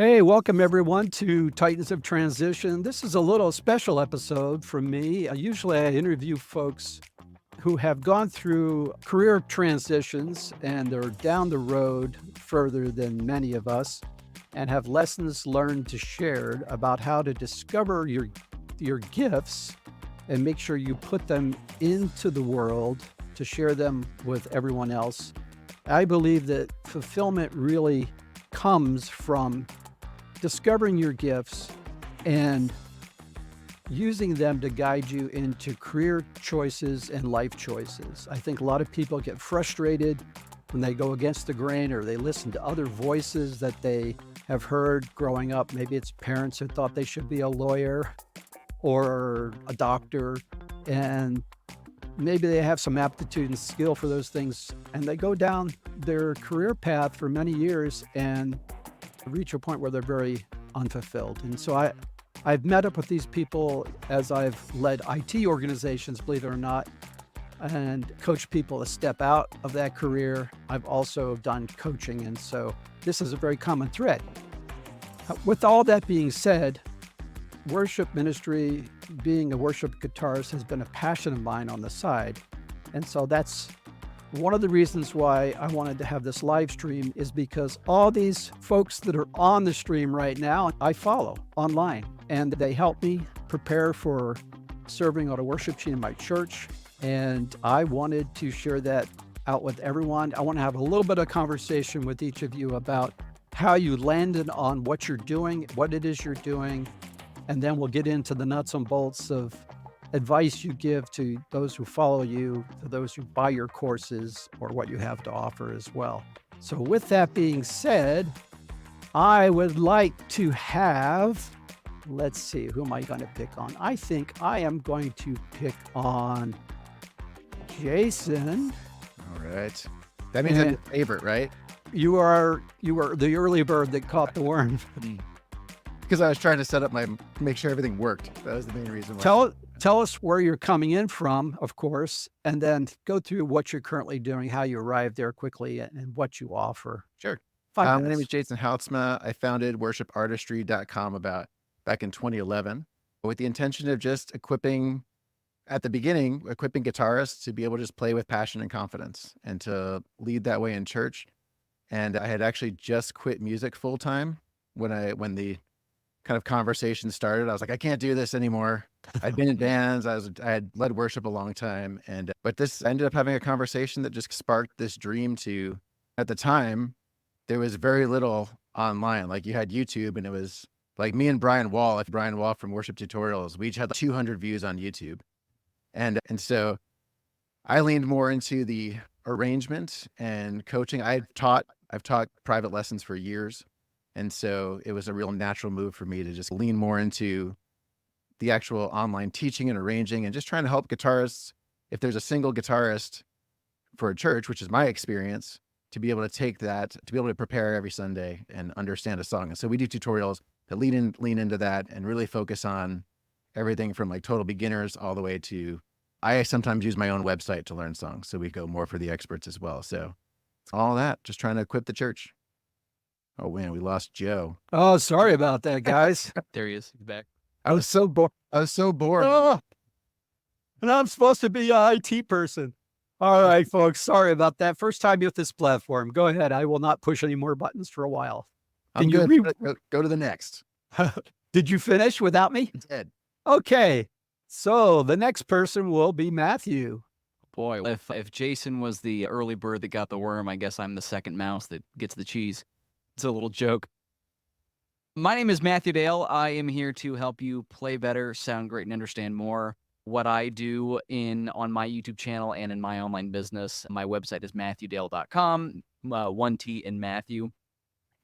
Hey, welcome everyone to Titans of Transition. This is a little special episode from me. Usually I interview folks who have gone through career transitions and they're down the road further than many of us and have lessons learned to share about how to discover your gifts and make sure you put them into the world to share them with everyone else. I believe that fulfillment really comes from discovering your gifts and using them to guide you into career choices and life choices. I think a lot of people get frustrated when they go against the grain or they listen to other voices that they have heard growing up. Maybe it's parents who thought they should be a lawyer or a doctor, and maybe they have some aptitude and skill for those things, and they go down their career path for many years and reach a point where they're very unfulfilled. And so I've met up with these people as I've led IT organizations, believe it or not, and coached people to step out of that career. I've also done coaching, and so this is a very common thread. With all that being said, worship ministry, being a worship guitarist, has been a passion of mine on the side. And so that's one of the reasons why I wanted to have this live stream, is because all these folks that are on the stream right now, I follow online, and they help me prepare for serving on a worship team in my church. And I wanted to share that out with everyone. I want to have a little bit of conversation with each of you about how you landed on what you're doing, what it is you're doing, and then we'll get into the nuts and bolts of advice you give to those who follow you, to those who buy your courses, or what you have to offer as well. So with that being said, I would like to have, let's see, who am I going to pick on? I think I am going to pick on Jason. All right. That means I'm your favorite, right? You are the early bird that caught the worm. Because I was trying to make sure everything worked. That was the main reason why. Tell us where you're coming in from, of course, and then go through what you're currently doing, how you arrived there quickly, and what you offer. Sure. 5 My minutes. name is Jason Houtsma. I founded WorshipArtistry.com back in 2011 with the intention of just equipping guitarists to be able to just play with passion and confidence and to lead that way in church. And I had actually just quit music full time when the kind of conversation started. I was like, I can't do this anymore. I'd been in bands. I had led worship a long time. But this ended up having a conversation that just sparked this dream to, at the time, there was very little online. Like you had YouTube, and it was like me and Brian Wall from Worship Tutorials, we each had like 200 views on YouTube. And so I leaned more into the arrangement and coaching. I've taught private lessons for years. And so it was a real natural move for me to just lean more into the actual online teaching and arranging and just trying to help guitarists. If there's a single guitarist for a church, which is my experience, to be able to take that, to be able to prepare every Sunday and understand a song. And so we do tutorials that lean into that and really focus on everything from like total beginners all the way to, I sometimes use my own website to learn songs. So we go more for the experts as well. So all that, just trying to equip the church. Oh man, we lost Joe. Oh, sorry about that, guys. There he is. He's back. I was so bored. Oh, and I'm supposed to be an IT person. All right, folks, sorry about that. First time with this platform. Go ahead. I will not push any more buttons for a while. I'm good. Go to the next. Did you finish without me? I did. Okay. So the next person will be Matthew. Boy, if Jason was the early bird that got the worm, I guess I'm the second mouse that gets the cheese. It's a little joke. My name is Matthew Dale. I am here to help you play better, sound great, and understand more. What I do on my YouTube channel and in my online business, my website is MatthewDale.com, 1 T in Matthew.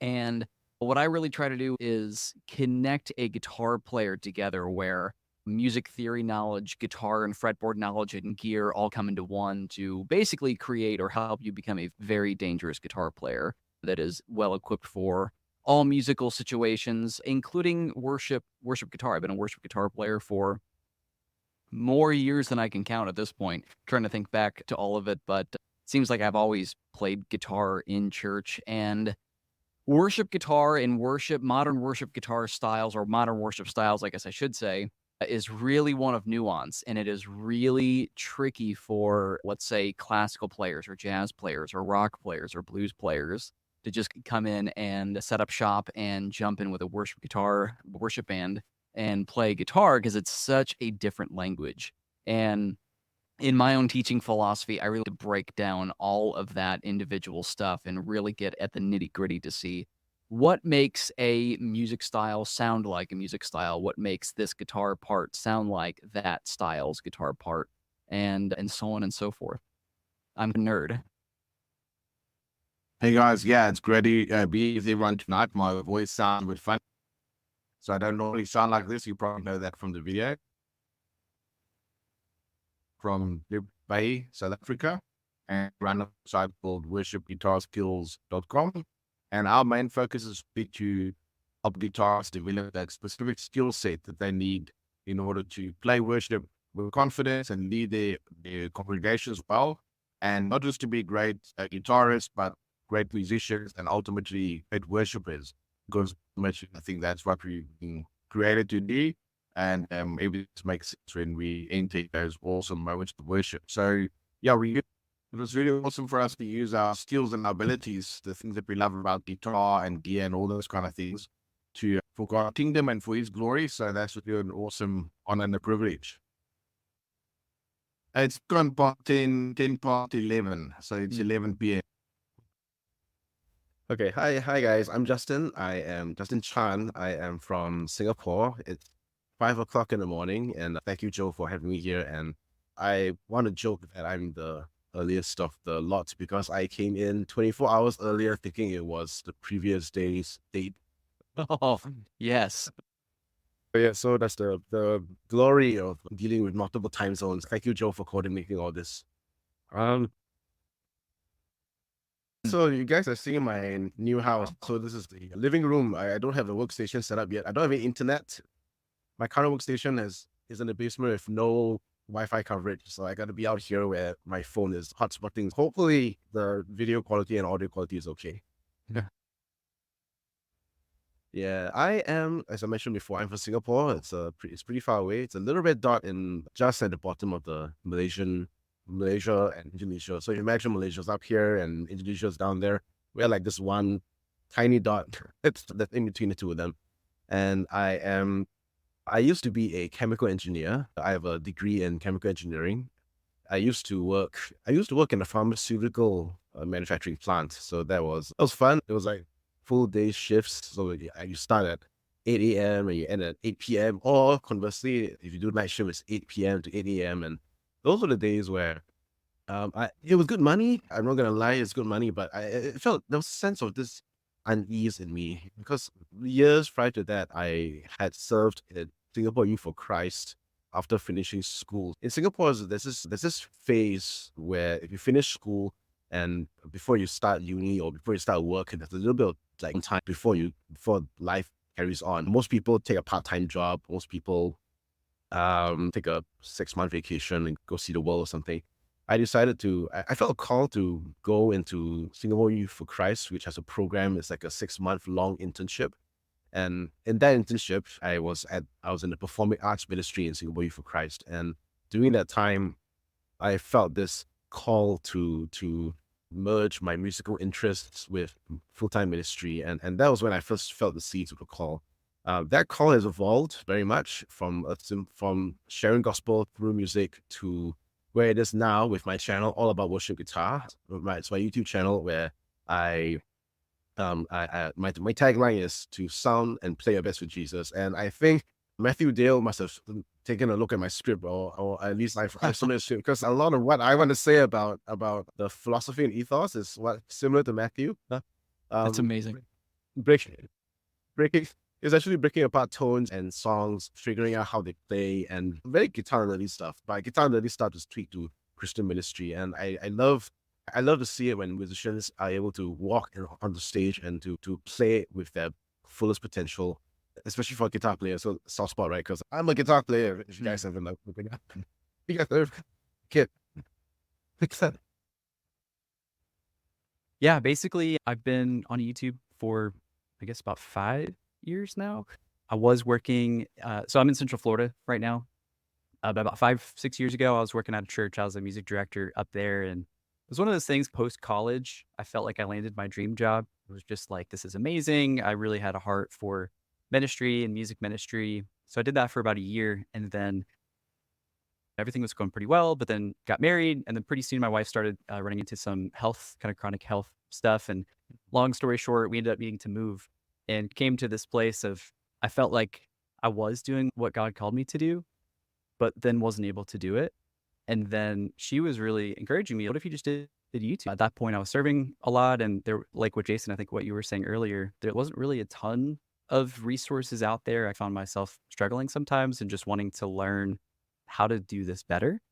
And what I really try to do is connect a guitar player together where music theory knowledge, guitar and fretboard knowledge, and gear all come into one to basically create or help you become a very dangerous guitar player that is well equipped for all musical situations, including worship guitar. I've been a worship guitar player for more years than I can count at this point. Trying to think back to all of it, but it seems like I've always played guitar in church. And Worship guitar and modern worship guitar styles, or modern worship styles, I guess I should say, is really one of nuance, and it is really tricky for, let's say, classical players or jazz players or rock players or blues players to just come in and set up shop and jump in with a worship band and play guitar, because it's such a different language. And in my own teaching philosophy, I really break down all of that individual stuff and really get at the nitty-gritty to see what makes a music style sound like a music style, what makes this guitar part sound like that style's guitar part, and so on and so forth. I'm a nerd. Hey guys, yeah, it's great to be with everyone tonight. My voice sounds a bit fun, so I don't normally sound like this. You probably know that from the video. From Dubai, South Africa, and run a site called worshipguitarskills.com. And our main focus is to help guitarists develop that specific skill set that they need in order to play worship with confidence and lead their congregations well. And not just to be great guitarists, but great musicians and ultimately great worshipers. Because I think that's what we've been created to do. And maybe it makes sense when we enter those awesome moments of worship. So yeah, it was really awesome for us to use our skills and our abilities, the things that we love about guitar and gear and all those kind of things, for God's kingdom and for His glory. So that's really an awesome honor and a privilege. It's gone past 10 past 11, so it's 11 p.m. Okay, hi guys. I'm Justin. I am Justin Chan. I am from Singapore. It's 5 o'clock in the morning, and thank you, Joe, for having me here. And I want to joke that I'm the earliest of the lot because I came in 24 hours earlier, thinking it was the previous day's date. Oh, yes. But yeah, so that's the glory of dealing with multiple time zones. Thank you, Joe, for coordinating all this. So you guys are seeing my new house. So this is the living room. I don't have a workstation set up yet. I don't have any internet. My current workstation is in the basement with no Wi-Fi coverage. So I got to be out here where my phone is hotspotting. Hopefully the video quality and audio quality is okay. Yeah. Yeah, I am, as I mentioned before, I'm from Singapore. It's pretty far away. It's a little red dot just at the bottom of the Malaysia and Indonesia. So you imagine Malaysia's up here and Indonesia's down there. We're like this one tiny dot that's in between the two of them. And I used to be a chemical engineer. I have a degree in chemical engineering. I used to work in a pharmaceutical manufacturing plant. So that was fun. It was like full day shifts. So you start at 8 a.m. and you end at 8 p.m. Or conversely, if you do night shift, it's 8 p.m. to 8 a.m. And those were the days where it was good money. I'm not going to lie, it's good money, but it felt there was a sense of this unease in me because years prior to that, I had served in Singapore Youth for Christ after finishing school. In Singapore, there's this phase where if you finish school and before you start uni or before you start work, there's a little bit of like time before life carries on. Most people take a part-time job. Most people take a 6-month vacation and go see the world or something. I felt a call to go into Singapore Youth for Christ, which has a program. It's like a 6-month long internship. And in that internship, I was in the performing arts ministry in Singapore Youth for Christ. And during that time, I felt this call to merge my musical interests with full-time ministry. And that was when I first felt the seeds of the call. That call has evolved very much from sharing gospel through music to where it is now with my channel all about worship guitar. It's my YouTube channel where my tagline is to sound and play your best with Jesus. And I think Matthew Dale must have taken a look at my script, or at least I've seen it, because a lot of what I want to say about the philosophy and ethos is similar to Matthew. That's amazing. It's actually breaking apart tones and songs, figuring out how they play, and very guitar nerdy stuff. But guitar nerdy stuff is tweaked to Christian ministry, and I love to see it when musicians are able to walk on the stage and to play with their fullest potential, especially for a guitar player. So soft spot, right? Because I'm a guitar player. If you guys haven't looking up, you guys are kid. Yeah, basically, I've been on YouTube for, I guess, about 5 years now. I was working, so I'm in Central Florida right now. About 5, 6 years ago, I was working at a church. I was a music director up there. And it was one of those things post-college. I felt like I landed my dream job. It was just like, this is amazing. I really had a heart for ministry and music ministry. So I did that for about a year. And then everything was going pretty well, but then got married. And then pretty soon my wife started running into some health, kind of chronic health stuff. And long story short, we ended up needing to move and came to this place of, I felt like I was doing what God called me to do, but then wasn't able to do it. And then she was really encouraging me. What if you just did YouTube? At that point, I was serving a lot. And there, like what Jason, I think what you were saying earlier, there wasn't really a ton of resources out there. I found myself struggling sometimes and just wanting to learn how to do this better.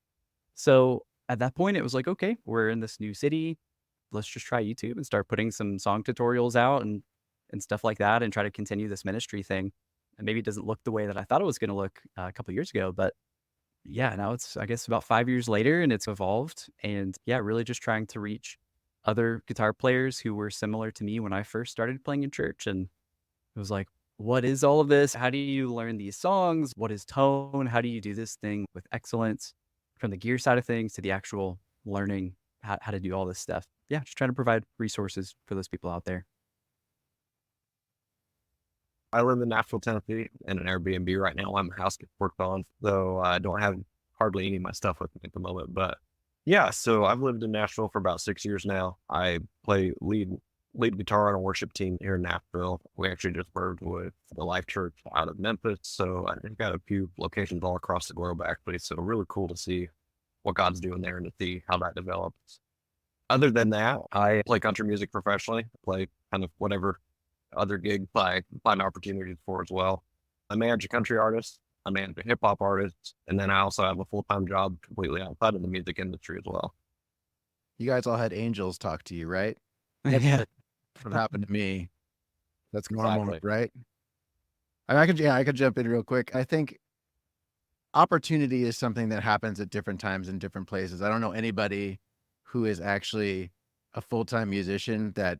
So at that point, it was like, okay, we're in this new city. Let's just try YouTube and start putting some song tutorials out and stuff like that and try to continue this ministry thing. And maybe it doesn't look the way that I thought it was going to look a couple of years ago, but yeah, now it's, I guess, about 5 years later and it's evolved. And yeah, really just trying to reach other guitar players who were similar to me when I first started playing in church. And it was like, what is all of this? How do you learn these songs? What is tone? How do you do this thing with excellence from the gear side of things to the actual learning how to do all this stuff? Yeah, just trying to provide resources for those people out there. I live in Nashville, Tennessee, in an Airbnb right now. I'm house gets worked on, so I don't have hardly any of my stuff with me at the moment. But yeah, so I've lived in Nashville for about 6 years now. I play lead guitar on a worship team here in Nashville. We actually just merged with the Life Church out of Memphis, so I've got a few locations all across the globe actually. So really cool to see what God's doing there and to see how that develops. Other than that, I play country music professionally. I play kind of whatever other gig I find opportunities for as well. I manage a country artist, I manage a hip hop artist, and then I also have a full-time job completely outside of the music industry as well. You guys all had angels talk to you, right? Yeah. That's what happened to me. That's normal, Exactly. right? I could jump in real quick. I think opportunity is something that happens at different times in different places. I don't know anybody who is actually a full-time musician that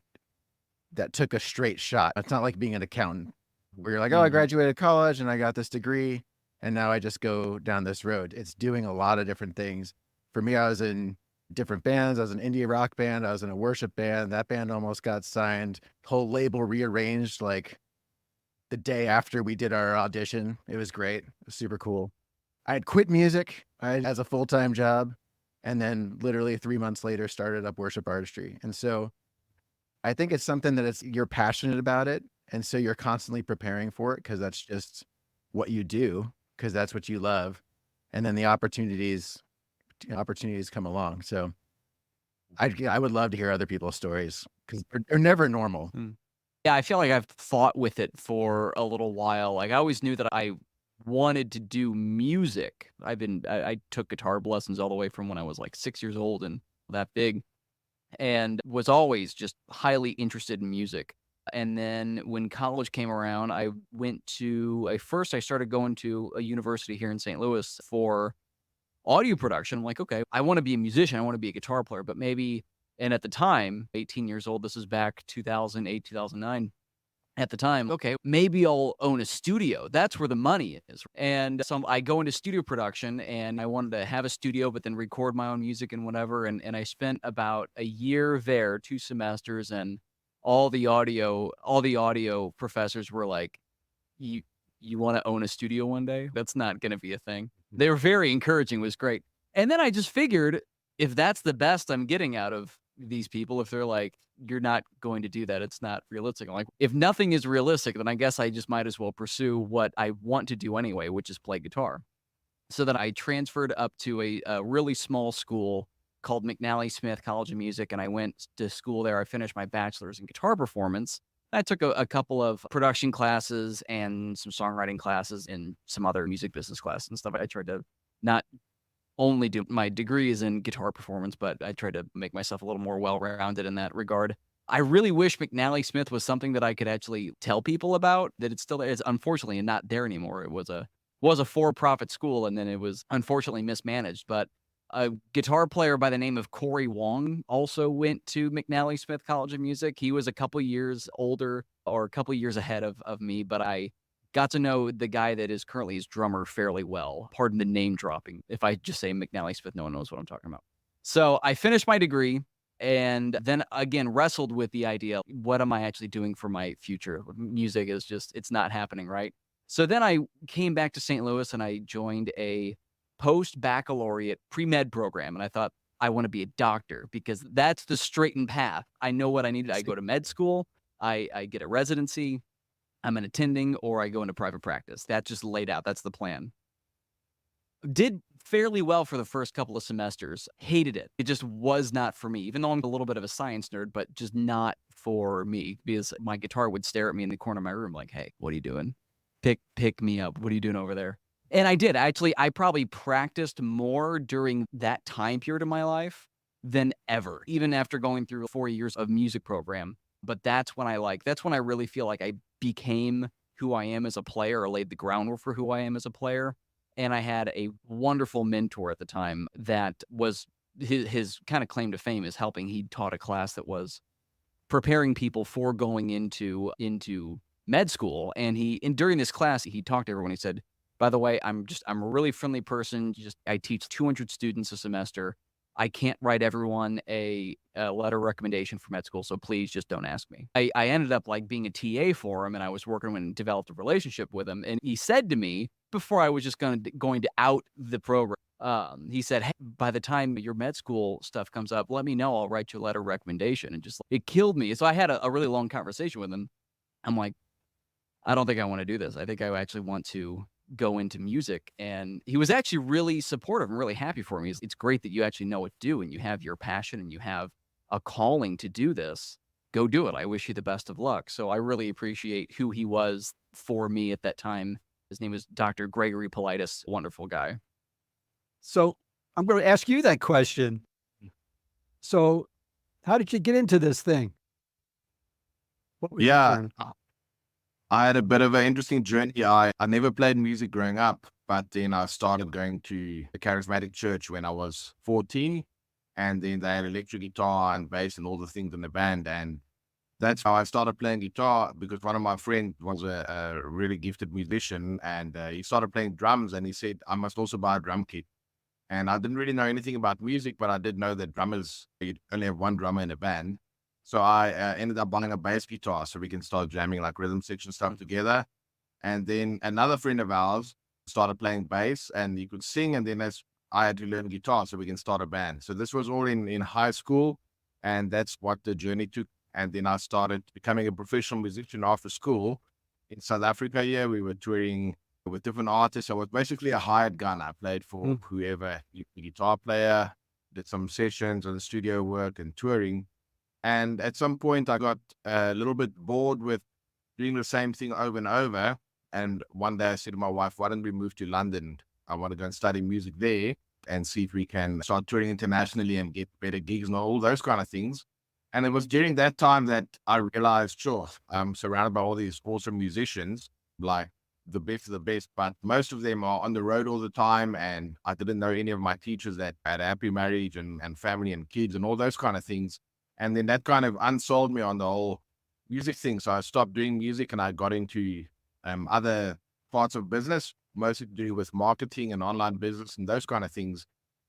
took a straight shot. It's not like being an accountant where you're like, oh, I graduated college and I got this degree and now I just go down this road. It's doing a lot of different things. For me, I was in different bands. I was in an indie rock band. I was in a worship band. That band almost got signed. Whole label rearranged like the day after we did our audition. It was great. It was super cool. I had quit music as a full-time job and then literally 3 months later started up worship artistry. And so I think it's something that you're passionate about it. And so you're constantly preparing for it because that's just what you do, because that's what you love. And then the opportunities come along. So I would love to hear other people's stories because they're never normal. Yeah, I feel like I've fought with it for a little while. Like I always knew that I wanted to do music. I took guitar lessons all the way from when I was like 6 years old and that big, and was always just highly interested in music. And then when college came around, I started going to a university here in St. Louis for audio production. I'm like, okay, I want to be a musician. I want to be a guitar player, but maybe, and at the time, 18 years old, this is back 2008, 2009. At the time, okay, maybe I'll own a studio. That's where the money is. And so I go into studio production and I wanted to have a studio, but then record my own music and whatever. And I spent about a year there, 2 semesters, and all the audio professors were like, you want to own a studio one day? That's not going to be a thing. They were very encouraging. It was great. And then I just figured if that's the best I'm getting out of these people, if they're like, you're not going to do that, it's not realistic. I'm like, if nothing is realistic, then I guess I just might as well pursue what I want to do anyway, which is play guitar. So then I transferred up to a really small school called McNally Smith College of Music, and I went to school there. I finished my bachelor's in guitar performance. I took a couple of production classes and some songwriting classes and some other music business classes and stuff. I tried to not only do my degrees in guitar performance, but I tried to make myself a little more well-rounded in that regard. I really wish McNally Smith was something that I could actually tell people about, that it's still there. It's unfortunately not there anymore. It was a for-profit school, and then it was unfortunately mismanaged. But A guitar player by the name of Corey Wong also went to McNally Smith College of Music. He was a couple years older or a couple years ahead of me, but I got to know the guy that is currently his drummer fairly well. Pardon the name dropping. If I just say McNally Smith, no one knows what I'm talking about. So I finished my degree and then again wrestled with the idea, what am I actually doing for my future? Music is just, it's not happening, right? So then I came back to St. Louis and I joined a post-baccalaureate pre-med program. And I thought, I want to be a doctor because that's the straightened path. I know what I needed. I go to med school, I get a residency, I'm an attending, or I go into private practice. That's just laid out. That's the plan. Did fairly well for the first couple of semesters. Hated it. It just was not for me, even though I'm a little bit of a science nerd, but just not for me because my guitar would stare at me in the corner of my room like, hey, what are you doing? Pick me up. What are you doing over there? And I did. Actually, I probably practiced more during that time period of my life than ever, even after going through 4 years of music program. But that's when I really feel like I became who I am as a player, or laid the groundwork for who I am as a player. And I had a wonderful mentor at the time that was his kind of claim to fame is helping. He taught a class that was preparing people for going into med school. And during this class, he talked to everyone. He said, by the way, I'm a really friendly person. I teach 200 students a semester. I can't write everyone a letter of recommendation for med school, so please just don't ask me. I ended up like being a TA for him, and I was working and developed a relationship with him. And he said to me, before I was just going to out the program, he said, hey, by the time your med school stuff comes up, let me know. I'll write you a letter of recommendation. And just it killed me. So I had a really long conversation with him. I'm like, I don't think I want to do this. I think I actually want to go into music. And he was actually really supportive and really happy for me. It's great that you actually know what to do and you have your passion and you have a calling to do this. Go do it. I wish you the best of luck. So I really appreciate who he was for me at that time. His name was Dr. Gregory Politis, wonderful guy. So I'm going to ask you that question. So how did you get into this thing? What was your Yeah, plan? I had a bit of an interesting journey. I never played music growing up, but then I started going to the charismatic church when I was 14. And then they had electric guitar and bass and all the things in the band. And that's how I started playing guitar, because one of my friends was a really gifted musician, and he started playing drums, and he said, I must also buy a drum kit. And I didn't really know anything about music, but I did know that drummers, you only have one drummer in a band. So I ended up buying a bass guitar so we can start jamming like rhythm section stuff together. And then another friend of ours started playing bass and he could sing. And then I had to learn guitar so we can start a band. So this was all in high school, and that's what the journey took. And then I started becoming a professional musician after school. In South Africa, yeah, we were touring with different artists. I was basically a hired gun. I played for whoever, the guitar player, did some sessions and studio work and touring. And at some point, I got a little bit bored with doing the same thing over and over. And one day I said to my wife, why don't we move to London? I want to go and study music there and see if we can start touring internationally and get better gigs and all those kind of things. And it was during that time that I realized, sure, I'm surrounded by all these awesome musicians, like the best of the best, but most of them are on the road all the time. And I didn't know any of my teachers that had a happy marriage and family and kids and all those kind of things. And then that kind of unsold me on the whole music thing. So I stopped doing music and I got into other parts of business, mostly to do with marketing and online business and those kind of things.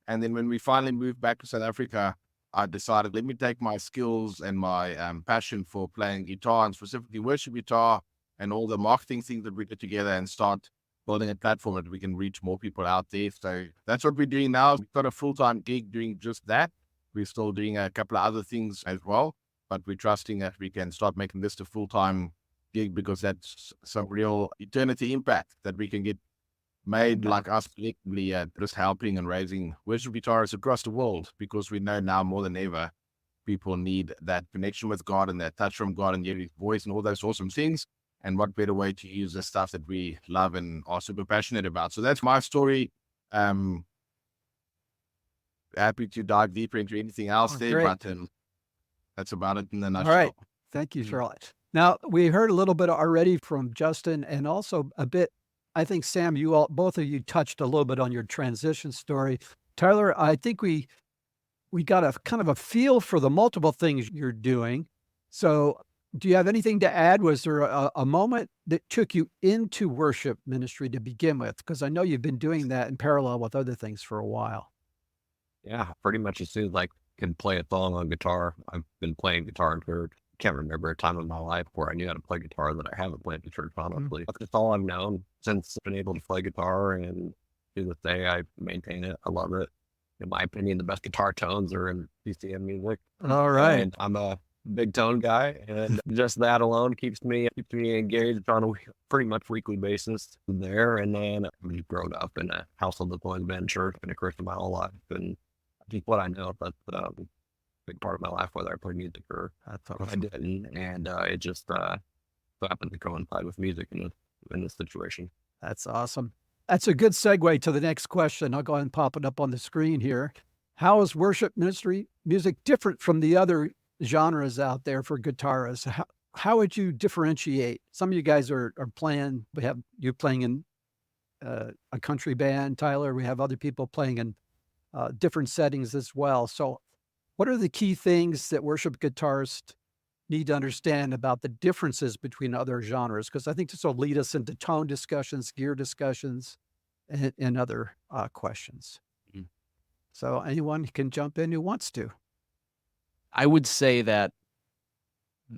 And then when we finally moved back to South Africa, I decided, let me take my skills and my passion for playing guitar, and specifically worship guitar, and all the marketing things that we did together, and start building a platform that we can reach more people out there. So that's what we're doing now. We've got a full-time gig doing just that. We're still doing a couple of other things as well, but we're trusting that we can start making this a full-time gig, because that's some real eternity impact that we can get made, like us collectively, just helping and raising worship guitarists across the world, because we know now more than ever, people need that connection with God and that touch from God and hear His voice and all those awesome things. And what better way to use the stuff that we love and are super passionate about. So that's my story. Happy to dive deeper into anything else there, great. but that's about it in the All nutshell. right. Thank you, Charlotte. Now, we heard a little bit already from Justin, and also a bit, I think, Sam, both of you touched a little bit on your transition story. Tyler, I think we got a kind of a feel for the multiple things you're doing. So do you have anything to add? Was there a moment that took you into worship ministry to begin with? Because I know you've been doing that in parallel with other things for a while. Yeah, pretty much as soon as I can play a song on guitar. I've been playing guitar for, can't remember a time in my life where I knew how to play guitar that I haven't played in church, honestly. That's all I've known since I've been able to play guitar, and to this day, I maintain it. I love it. In my opinion, the best guitar tones are in CCM music. All right. And I'm a big tone guy, and just that alone keeps me engaged on a pretty much weekly basis there. And then I've grown up in a household that's always been church, been a Christian my whole life, and just what I know, that's a big part of my life, whether I play music or I didn't. And it just so happened to coincide with music in this situation. That's awesome. That's a good segue to the next question. I'll go ahead and pop it up on the screen here. How is worship ministry music different from the other genres out there for guitarists? How would you differentiate? Some of you guys are playing, you're playing in a country band, Tyler. We have other people playing in different settings as well. So what are the key things that worship guitarists need to understand about the differences between other genres? Because I think this will lead us into tone discussions, gear discussions, and other questions. Mhm. So anyone can jump in who wants to. I would say that,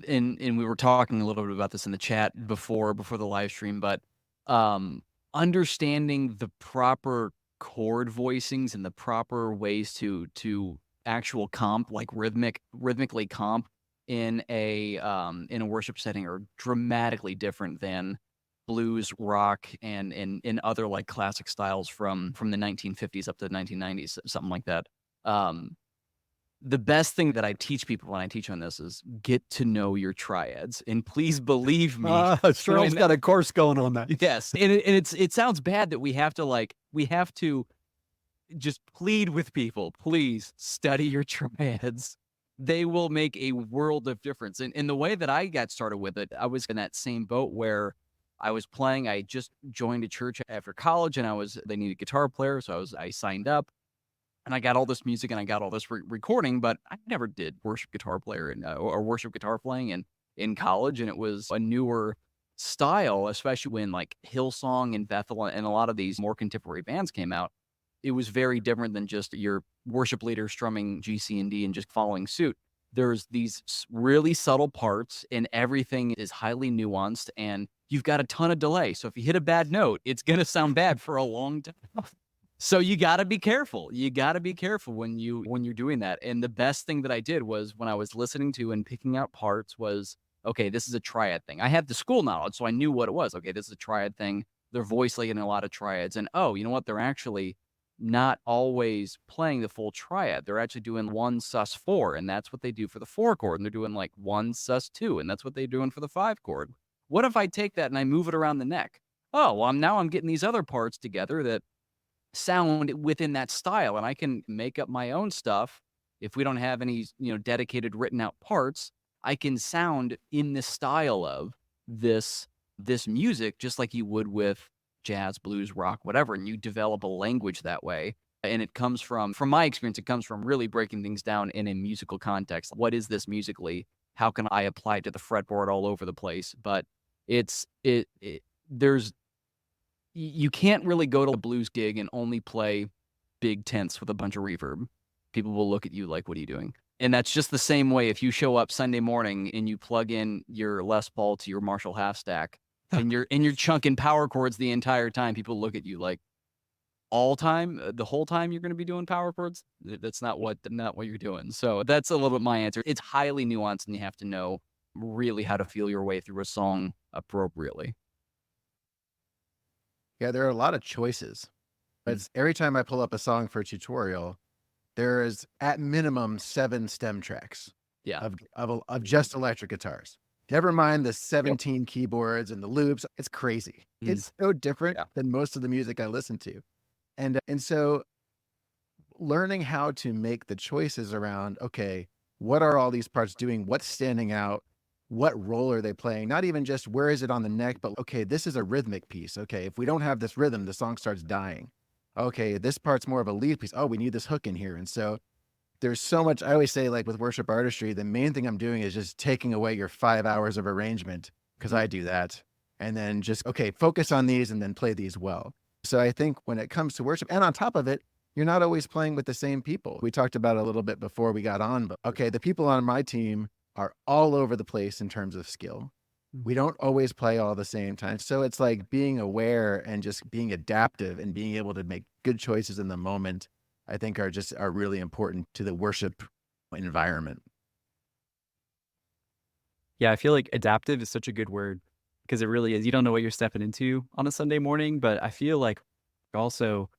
and we were talking a little bit about this in the chat before the live stream, but understanding the proper chord voicings and the proper ways to actual comp, like rhythmically comp in a worship setting, are dramatically different than blues, rock, and in other like classic styles from the 1950s up to the 1990s, something like that. The best thing that I teach people when I teach on this is get to know your triads, and please believe me. Cheryl's got a course going on that. Yes, and it sounds bad that we have to just plead with people. Please study your triads. They will make a world of difference. And the way that I got started with it, I was in that same boat where I was playing. I just joined a church after college, and they needed a guitar player, so I signed up. And I got all this music and I got all this recording, but I never did worship guitar player or worship guitar playing in college. And it was a newer style, especially when like Hillsong and Bethel and a lot of these more contemporary bands came out. It was very different than just your worship leader strumming G, C, and D and just following suit. There's these really subtle parts, and everything is highly nuanced, and you've got a ton of delay. So if you hit a bad note, it's going to sound bad for a long time. So you got to be careful. You got to be careful when you're doing that. And the best thing that I did was, when I was listening to and picking out parts, was, okay, this is a triad thing. I had the school knowledge, so I knew what it was. Okay, this is a triad thing. They're voicing in a lot of triads. And oh, you know what? They're actually not always playing the full triad. They're actually doing 1 sus4, and that's what they do for the 4 chord. And they're doing like 1 sus2, and that's what they're doing for the 5 chord. What if I take that and I move it around the neck? Oh, well, I'm getting these other parts together that sound within that style, and I can make up my own stuff. If we don't have any, dedicated written out parts, I can sound in the style of this music, just like you would with jazz, blues, rock, whatever, and you develop a language that way. And it comes from my experience, it comes from really breaking things down in a musical context. What is this musically? How can I apply it to the fretboard all over the place? But you can't really go to a blues gig and only play big tenths with a bunch of reverb. People will look at you like, what are you doing? And that's just the same way if you show up Sunday morning and you plug in your Les Paul to your Marshall half stack and you're chunking power chords the entire time. People look at you like, the whole time you're going to be doing power chords? That's not what you're doing. So that's a little bit my answer. It's highly nuanced, and you have to know really how to feel your way through a song appropriately. Yeah, there are a lot of choices. But every time I pull up a song for a tutorial, there is at minimum 7 stem tracks of just electric guitars. Never mind the 17 keyboards and the loops. It's crazy. It's so different than most of the music I listen to. And so learning how to make the choices around, okay, what are all these parts doing? What's standing out? What role are they playing? Not even just where is it on the neck, but okay, this is a rhythmic piece. Okay, if we don't have this rhythm, the song starts dying. okay, this part's more of a lead piece. Oh, we need this hook in here. And so there's so much. I always say, like with worship artistry, the main thing I'm doing is just taking away your 5 hours of arrangement, because I do that. And then just, okay, focus on these and then play these well. So I think when it comes to worship, and on top of it, you're not always playing with the same people. We talked about it a little bit before we got on, but okay, the people on my team are all over the place in terms of skill. We don't always play all the same time. So it's like being aware and just being adaptive and being able to make good choices in the moment, I think are really important to the worship environment. Yeah, I feel like adaptive is such a good word, because it really is. You don't know what you're stepping into on a Sunday morning, but I feel like also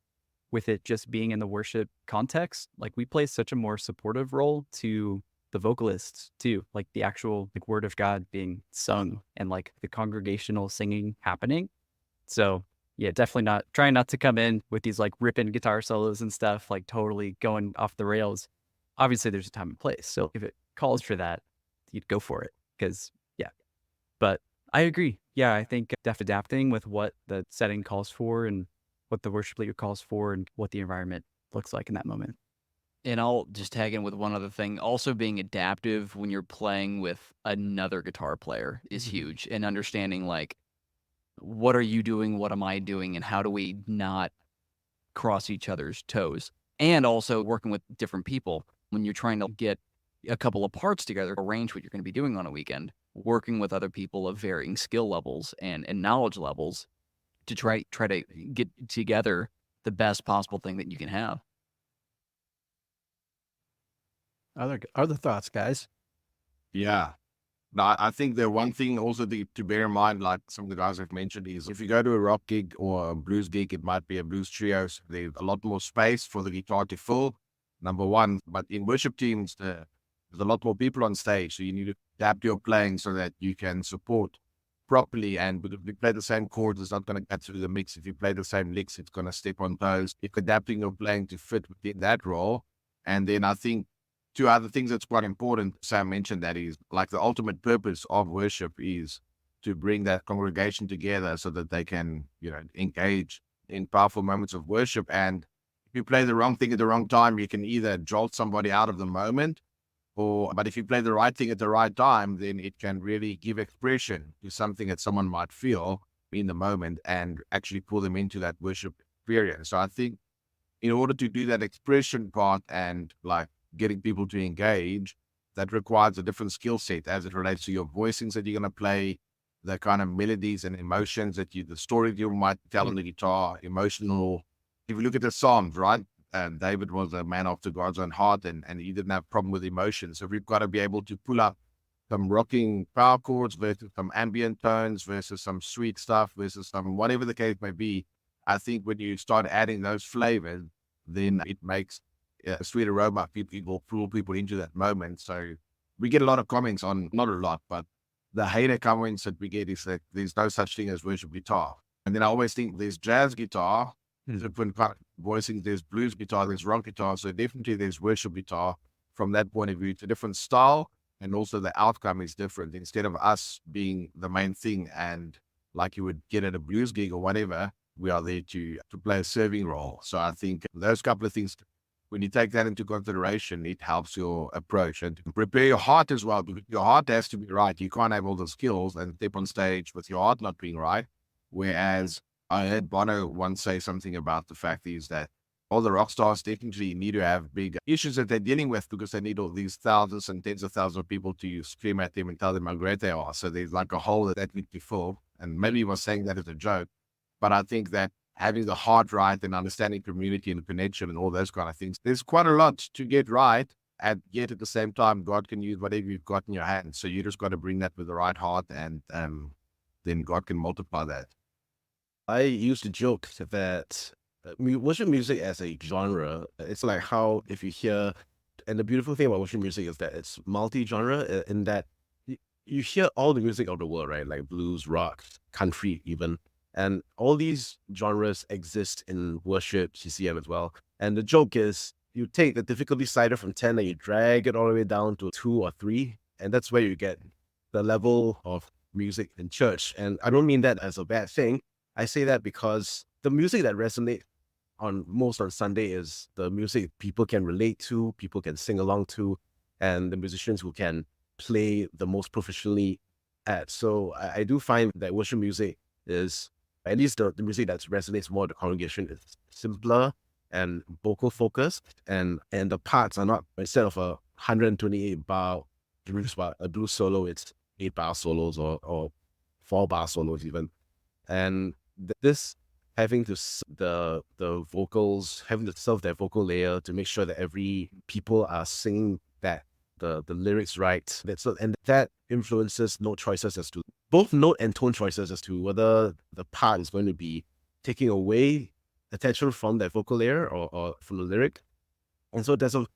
with it just being in the worship context, like we play such a more supportive role to the vocalists too, like the actual like word of God being sung and like the congregational singing happening. So yeah, definitely trying not to come in with these like ripping guitar solos and stuff, like totally going off the rails. Obviously there's a time and place. So if it calls for that, you'd go for it, because yeah. But I agree. Yeah, I think adapting with what the setting calls for and what the worship leader calls for and what the environment looks like in that moment. And I'll just tag in with one other thing. Also, being adaptive when you're playing with another guitar player is huge. And understanding, like, what are you doing? What am I doing? And how do we not cross each other's toes? And also working with different people when you're trying to get a couple of parts together, arrange what you're going to be doing on a weekend, working with other people of varying skill levels and knowledge levels to try to get together the best possible thing that you can have. Other thoughts, guys? Yeah. Now, I think the one thing also to bear in mind, like some of the guys have mentioned, is if you go to a rock gig or a blues gig, it might be a blues trio. So there's a lot more space for the guitar to fill, number one. But in worship teams, there's a lot more people on stage. So you need to adapt your playing so that you can support properly. And if you play the same chords, it's not going to cut through the mix. If you play the same licks, it's going to step on toes. If adapting your playing to fit within that role. And then I think two other things that's quite important, Sam mentioned, that is like the ultimate purpose of worship is to bring that congregation together so that they can, engage in powerful moments of worship. And if you play the wrong thing at the wrong time, you can either jolt somebody out of the moment, but if you play the right thing at the right time, then it can really give expression to something that someone might feel in the moment and actually pull them into that worship experience. So I think in order to do that expression part and like getting people to engage, that requires a different skill set as it relates to your voicings that you're going to play, the kind of melodies and emotions the story you might tell on the guitar, emotional. If you look at the Psalms, right? David was a man after God's own heart, and he didn't have a problem with emotions. So we've got to be able to pull up some rocking power chords versus some ambient tones versus some sweet stuff versus some whatever the case may be. I think when you start adding those flavors, then it makes a sweet aroma. People pull people into that moment. So we get a lot of comments on, not a lot, but the hater comments that we get is that there's no such thing as worship guitar. And then I always think there's jazz guitar, different kind of voicing, there's blues guitar, there's rock guitar. So definitely there's worship guitar from that point of view. It's a different style, and also the outcome is different. Instead of us being the main thing and like you would get at a blues gig or whatever, we are there to play a serving role. So I think those couple of things, when you take that into consideration, it helps your approach and to prepare your heart as well, because your heart has to be right. You can't have all the skills and step on stage with your heart not being right. Whereas I heard Bono once say something about the fact is that all the rock stars definitely need to have big issues that they're dealing with because they need all these thousands and tens of thousands of people to scream at them and tell them how great they are. So there's like a hole that needs to be filled. And maybe he was saying that as a joke, but I think that having the heart right and understanding community and connection and all those kind of things, there's quite a lot to get right. And yet at the same time, God can use whatever you've got in your hands. So you just got to bring that with the right heart, and then God can multiply that. I used to joke that worship music as a genre, it's like how if you hear, and the beautiful thing about worship music is that it's multi-genre in that you hear all the music of the world, right? Like blues, rock, country even. And all these genres exist in worship, CCM as well. And the joke is you take the difficulty slider from 10 and you drag it all the way down to 2 or 3. And that's where you get the level of music in church. And I don't mean that as a bad thing. I say that because the music that resonates on Sunday is the music people can relate to, people can sing along to, and the musicians who can play the most proficiently at. So I do find that worship music is, at least the music that resonates more with the congregation, is simpler and vocal focused, and the parts are not, instead of a 128 bar a blues solo, it's 8 bar solos or 4 bar solos even. And this having to the vocals, having to serve that vocal layer to make sure that every people are singing that the lyrics right. And that influences note choices, as to both note and tone choices, as to whether the part is going to be taking away attention from that vocal layer or from the lyric. And so there's a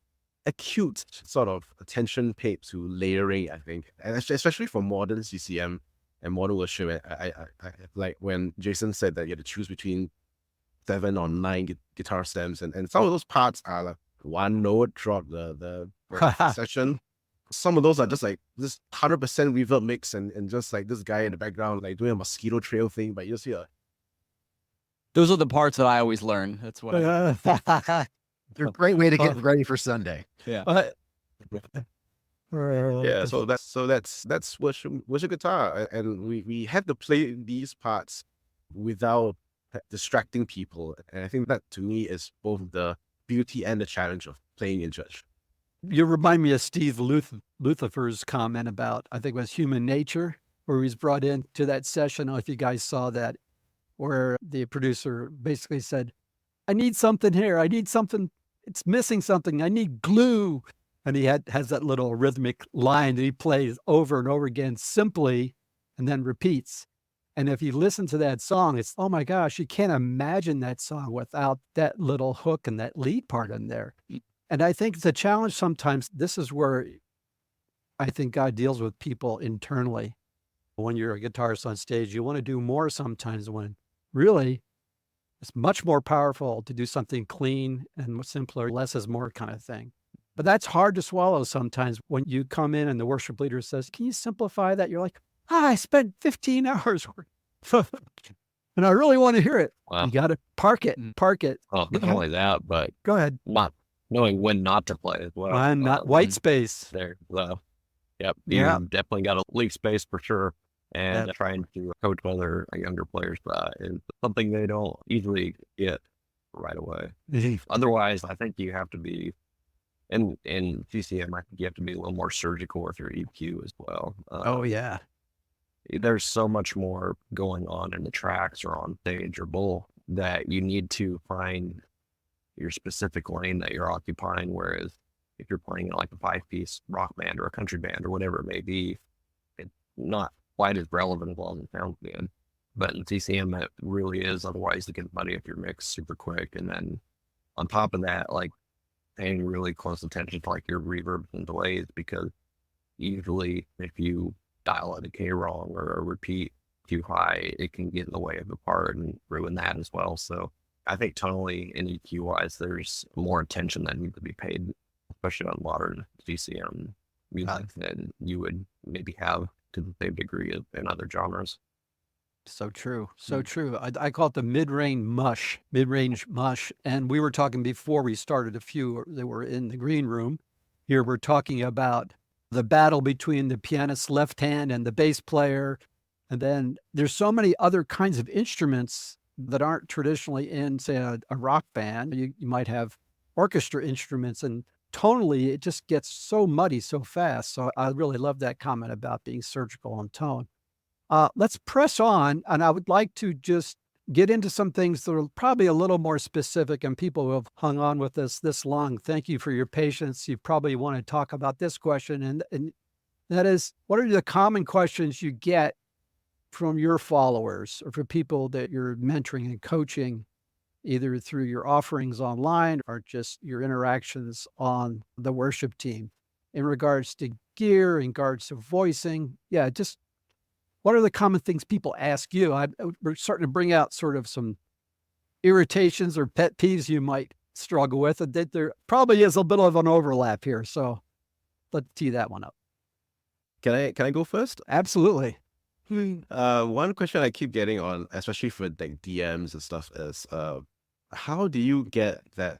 acute sort of attention paid to layering, I think, and especially for modern CCM and modern worship. I like when Jason said that you had to choose between 7 or 9 guitar stems, and some of those parts are like one note throughout the session. Some of those are just like this 100% reverb mix, and just like this guy in the background like doing a mosquito trail thing, but you just hear. Those are the parts that I always learn. That's what They're a great way to get ready for Sunday. yeah. Yeah, so that's worship guitar, and we have to play these parts without distracting people, and I think that to me is both the beauty and the challenge of playing in church. You remind me of Steve Luther's comment about, I think it was human nature, where he was brought into that session. I don't know if you guys saw that, where the producer basically said, I need something here. I need something. It's missing something. I need glue. And he has that little rhythmic line that he plays over and over again simply, and then repeats. And if you listen to that song, it's, oh my gosh, you can't imagine that song without that little hook and that lead part in there. And I think the challenge sometimes, this is where I think God deals with people internally. When you're a guitarist on stage, you want to do more sometimes, when really it's much more powerful to do something clean and simpler, less is more kind of thing. But that's hard to swallow sometimes when you come in and the worship leader says, can you simplify that? You're like, I spent 15 hours and I really want to hear it. Wow. You got to park it. Well, not only that, but Go ahead. not knowing when not to play as well. I'm not white space. There. So, yep. Yeah. You definitely got to leave space for sure. And Yep. trying to coach other younger players is something they don't easily get right away. Otherwise, I think you have to be, in CCM, I think you have to be a little more surgical with your EQ as well. Oh, yeah. There's so much more going on in the tracks or on stage or both that you need to find your specific lane that you're occupying. Whereas if you're playing in like a 5-piece rock band or a country band or whatever it may be, it's not quite as relevant as long as it sounds good. But in CCM, it really is. Otherwise, you can muddy up your mix super quick. And then on top of that, like paying really close attention to like your reverbs and delays, because usually if you dial a decay wrong or a repeat too high, it can get in the way of the part and ruin that as well. So I think tonally and EQ wise, there's more attention that needs to be paid, especially on modern CCM music, than you would maybe have to the same degree in other genres. So true. So true. I call it the mid-range mush. And we were talking before we started, a few that were in the green room. Here we're talking about the battle between the pianist's left hand and the bass player. And then there's so many other kinds of instruments that aren't traditionally in, say, a rock band. You might have orchestra instruments, and tonally it just gets so muddy so fast. So I really love that comment about being surgical on tone. Let's press on, and I would like to just get into some things that are probably a little more specific, and people who have hung on with us this long, thank you for your patience. You probably want to talk about this question, and that is, what are the common questions you get from your followers or for people that you're mentoring and coaching, either through your offerings online or just your interactions on the worship team, in regards to gear, in regards to voicing? Yeah, just what are the common things people ask you? We're starting to bring out sort of some irritations or pet peeves you might struggle with, and that there probably is a bit of an overlap here. So let's tee that one up. Can I go first? Absolutely. One question I keep getting on, especially for like DMs and stuff, is how do you get that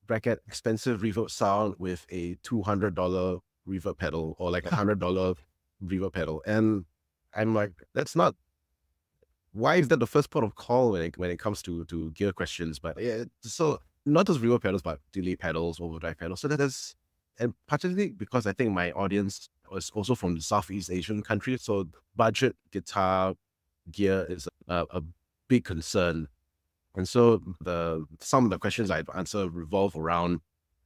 bracket expensive reverb sound with a $200 reverb pedal or like $100 reverb pedal? And I'm like, that's not. Why is that the first port of call when it comes to gear questions? But yeah, so not just reverb pedals, but delay pedals, overdrive pedals. So that is, and particularly because I think my audience was also from the Southeast Asian countries, so budget guitar gear is a big concern. And so some of the questions I've answered revolve around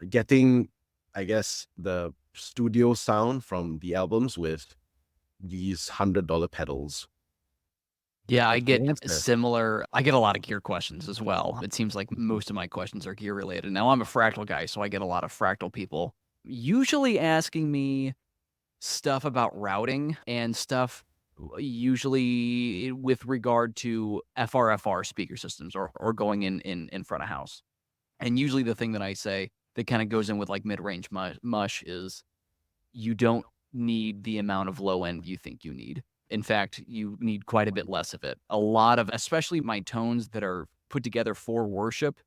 getting, I guess, the studio sound from the albums with these $100 pedals. Yeah, I get answer. similar. I get a lot of gear questions as well. It seems like most of my questions are gear related. Now, I'm a fractal guy, so I get a lot of fractal people usually asking me stuff about routing and stuff, usually with regard to FRFR speaker systems or going in front of house. And usually the thing that I say that kind of goes in with like mid-range mush is you don't need the amount of low end you think you need. In fact, you need quite a bit less of it. A lot of, especially my tones that are put together for worship,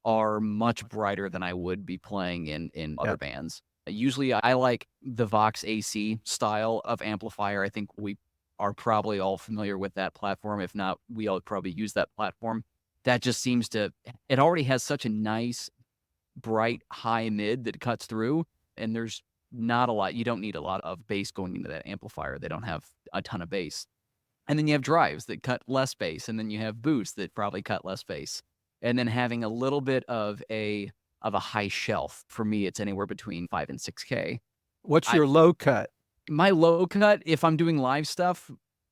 are much brighter than I would be playing in other bands. Usually I like the Vox AC style of amplifier. I think we are probably all familiar with that platform. If not, we all probably use that platform. That just seems to, it already has such a nice, bright, high mid that cuts through, and there's not a lot. You don't need a lot of bass going into that amplifier. They don't have a ton of bass. And then you have drives that cut less bass, and then you have boosts that probably cut less bass. And then having a little bit of a high shelf. For me, it's anywhere between 5 and 6K. What's your low cut? My low cut, if I'm doing live stuff,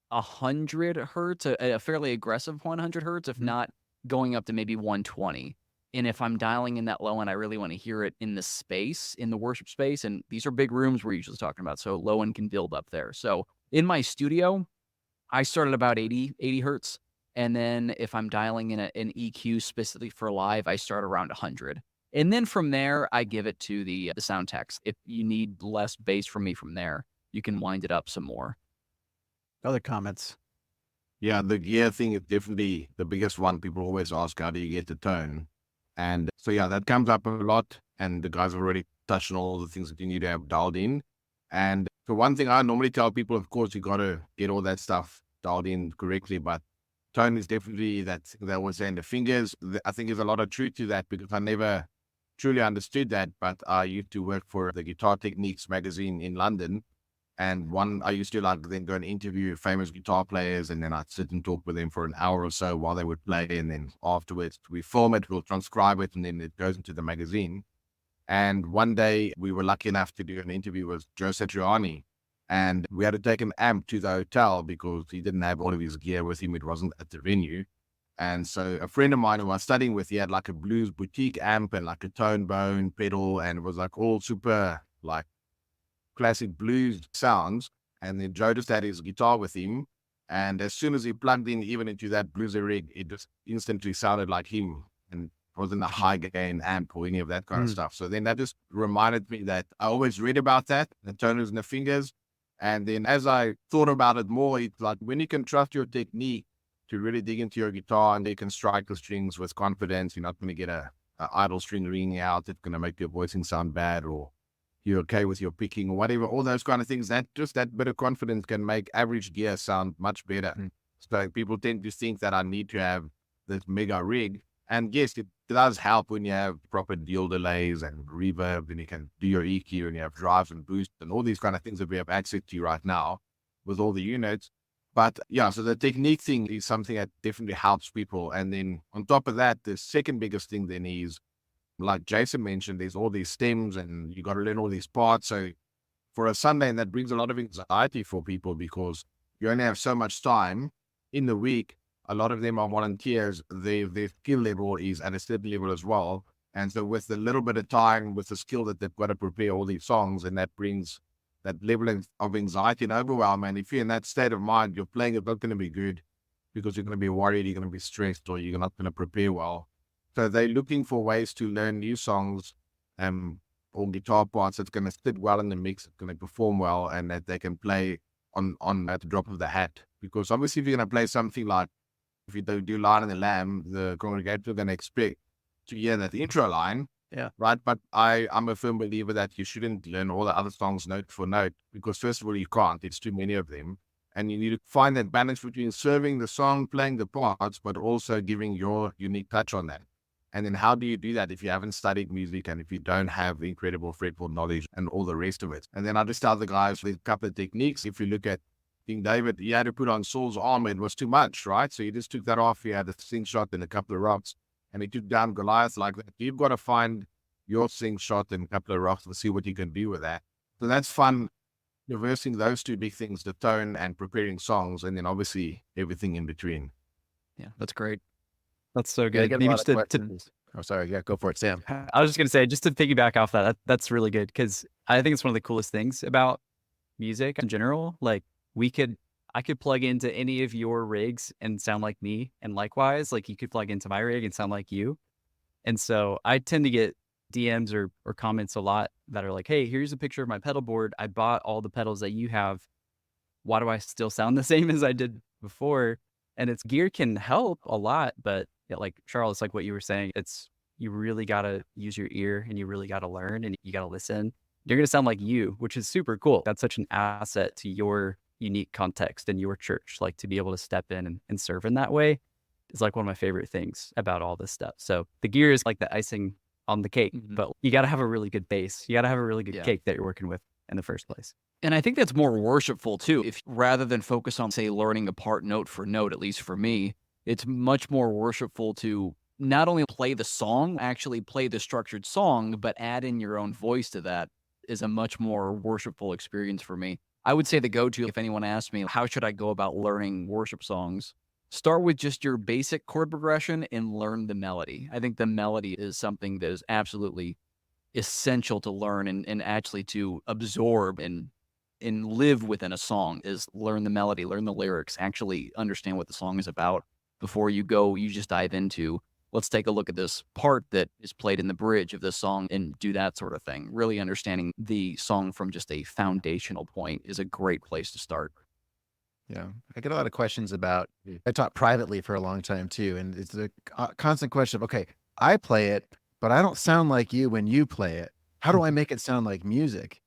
100 hertz, a fairly aggressive 100 hertz, if not going up to maybe 120. And if I'm dialing in that low end, I really want to hear it in the space, in the worship space. And these are big rooms we're usually talking about, so low end can build up there. So in my studio, I start at about 80 hertz. And then if I'm dialing in an EQ specifically for live, I start around 100. And then from there, I give it to the sound techs. If you need less bass from me from there, you can wind it up some more. Other comments? Yeah, the gear thing is definitely the biggest one. People always ask, how do you get the tone? And so, yeah, that comes up a lot. And the guys have already touched on all the things that you need to have dialed in. And so one thing I normally tell people, of course, you got to get all that stuff dialed in correctly. But tone is definitely that thing that I was saying. The fingers, I think there's a lot of truth to that because I never truly understood that. But I used to work for the Guitar Techniques magazine in London. And I used to then go and interview famous guitar players, and then I'd sit and talk with them for an hour or so while they would play. And then afterwards we film it, we'll transcribe it, and then it goes into the magazine. And one day we were lucky enough to do an interview with Joe Satriani, and we had to take an amp to the hotel because he didn't have all of his gear with him. It wasn't at the venue. And so a friend of mine who I was studying with, he had like a blues boutique amp and like a tone bone pedal, and it was like all super like classic blues sounds. And then Joe just had his guitar with him, and as soon as he plugged in even into that bluesy rig, it just instantly sounded like him, and wasn't a high gain amp or any of that kind of stuff. So then that just reminded me that I always read about that, the toners and the fingers. And then as I thought about it more, it's like when you can trust your technique to really dig into your guitar and you can strike the strings with confidence, you're not going to get a idle string ringing out that's going to make your voicing sound bad, or you're okay with your picking or whatever, all those kind of things. That just that bit of confidence can make average gear sound much better. So people tend to think that I need to have this mega rig. And yes, it does help when you have proper deal delays and reverb, and you can do your EQ and you have drives and boost and all these kind of things that we have access to right now with all the units. But yeah, so the technique thing is something that definitely helps people. And then on top of that, the second biggest thing then is, like Jason mentioned, there's all these stems and you got to learn all these parts. So for a Sunday, and that brings a lot of anxiety for people because you only have so much time in the week. A lot of them are volunteers. Their skill level is at a certain level as well. And so with the little bit of time, with the skill that they've got to prepare all these songs, and that brings that level of anxiety and overwhelm. And if you're in that state of mind, your playing is not going to be good because you're going to be worried, you're going to be stressed, or you're not going to prepare well. So they're looking for ways to learn new songs or guitar parts that's going to sit well in the mix, that's going to perform well, and that they can play on at the drop of the hat. Because obviously if you're going to play something like if you do Lion and the Lamb, the congregation are going to expect to hear that intro line. Yeah. Right. But I'm a firm believer that you shouldn't learn all the other songs note for note, because first of all, you can't. It's too many of them. And you need to find that balance between serving the song, playing the parts, but also giving your unique touch on that. And then how do you do that if you haven't studied music and if you don't have the incredible fretboard knowledge and all the rest of it? And then I just tell the guys with a couple of techniques. If you look at King David, he had to put on Saul's armor. It was too much, right? So he just took that off. He had a slingshot and a couple of rocks, and he took down Goliath like that. You've got to find your slingshot and a couple of rocks and see what you can do with that. So that's fun, reversing those two big things, the tone and preparing songs, and then obviously everything in between. Yeah, that's great. That's so Yeah, I good. get a Maybe lot just of to questions. Oh, sorry. Yeah, go for it, Sam. I was just gonna say, just to piggyback off that's really good, because I think it's one of the coolest things about music in general. Like I could plug into any of your rigs and sound like me, and likewise, like you could plug into my rig and sound like you. And so I tend to get DMs or comments a lot that are like, "Hey, here's a picture of my pedal board. I bought all the pedals that you have. Why do I still sound the same as I did before?" And it's gear can help a lot, but yeah, like Charles, like what you were saying, you really got to use your ear and you really got to learn and you got to listen. You're going to sound like you, which is super cool. That's such an asset to your unique context and your church. Like to be able to step in and serve in that way is like one of my favorite things about all this stuff. So the gear is like the icing on the cake, but you got to have a really good base. You got to have a really good cake that you're working with in the first place. And I think that's more worshipful too. If rather than focus on, say, learning a part note for note, at least for me, it's much more worshipful to not only play the song, actually play the structured song, but add in your own voice to that is a much more worshipful experience for me. I would say the go-to, if anyone asked me, how should I go about learning worship songs? Start with just your basic chord progression and learn the melody. I think the melody is something that is absolutely essential to learn and actually to absorb and live within a song, is learn the melody, learn the lyrics, actually understand what the song is about before you just dive into, let's take a look at this part that is played in the bridge of this song and do that sort of thing. Really understanding the song from just a foundational point is a great place to start. Yeah, I get a lot of questions about, I taught privately for a long time too. And it's a constant question of, okay, I play it, but I don't sound like you when you play it. How do I make it sound like music?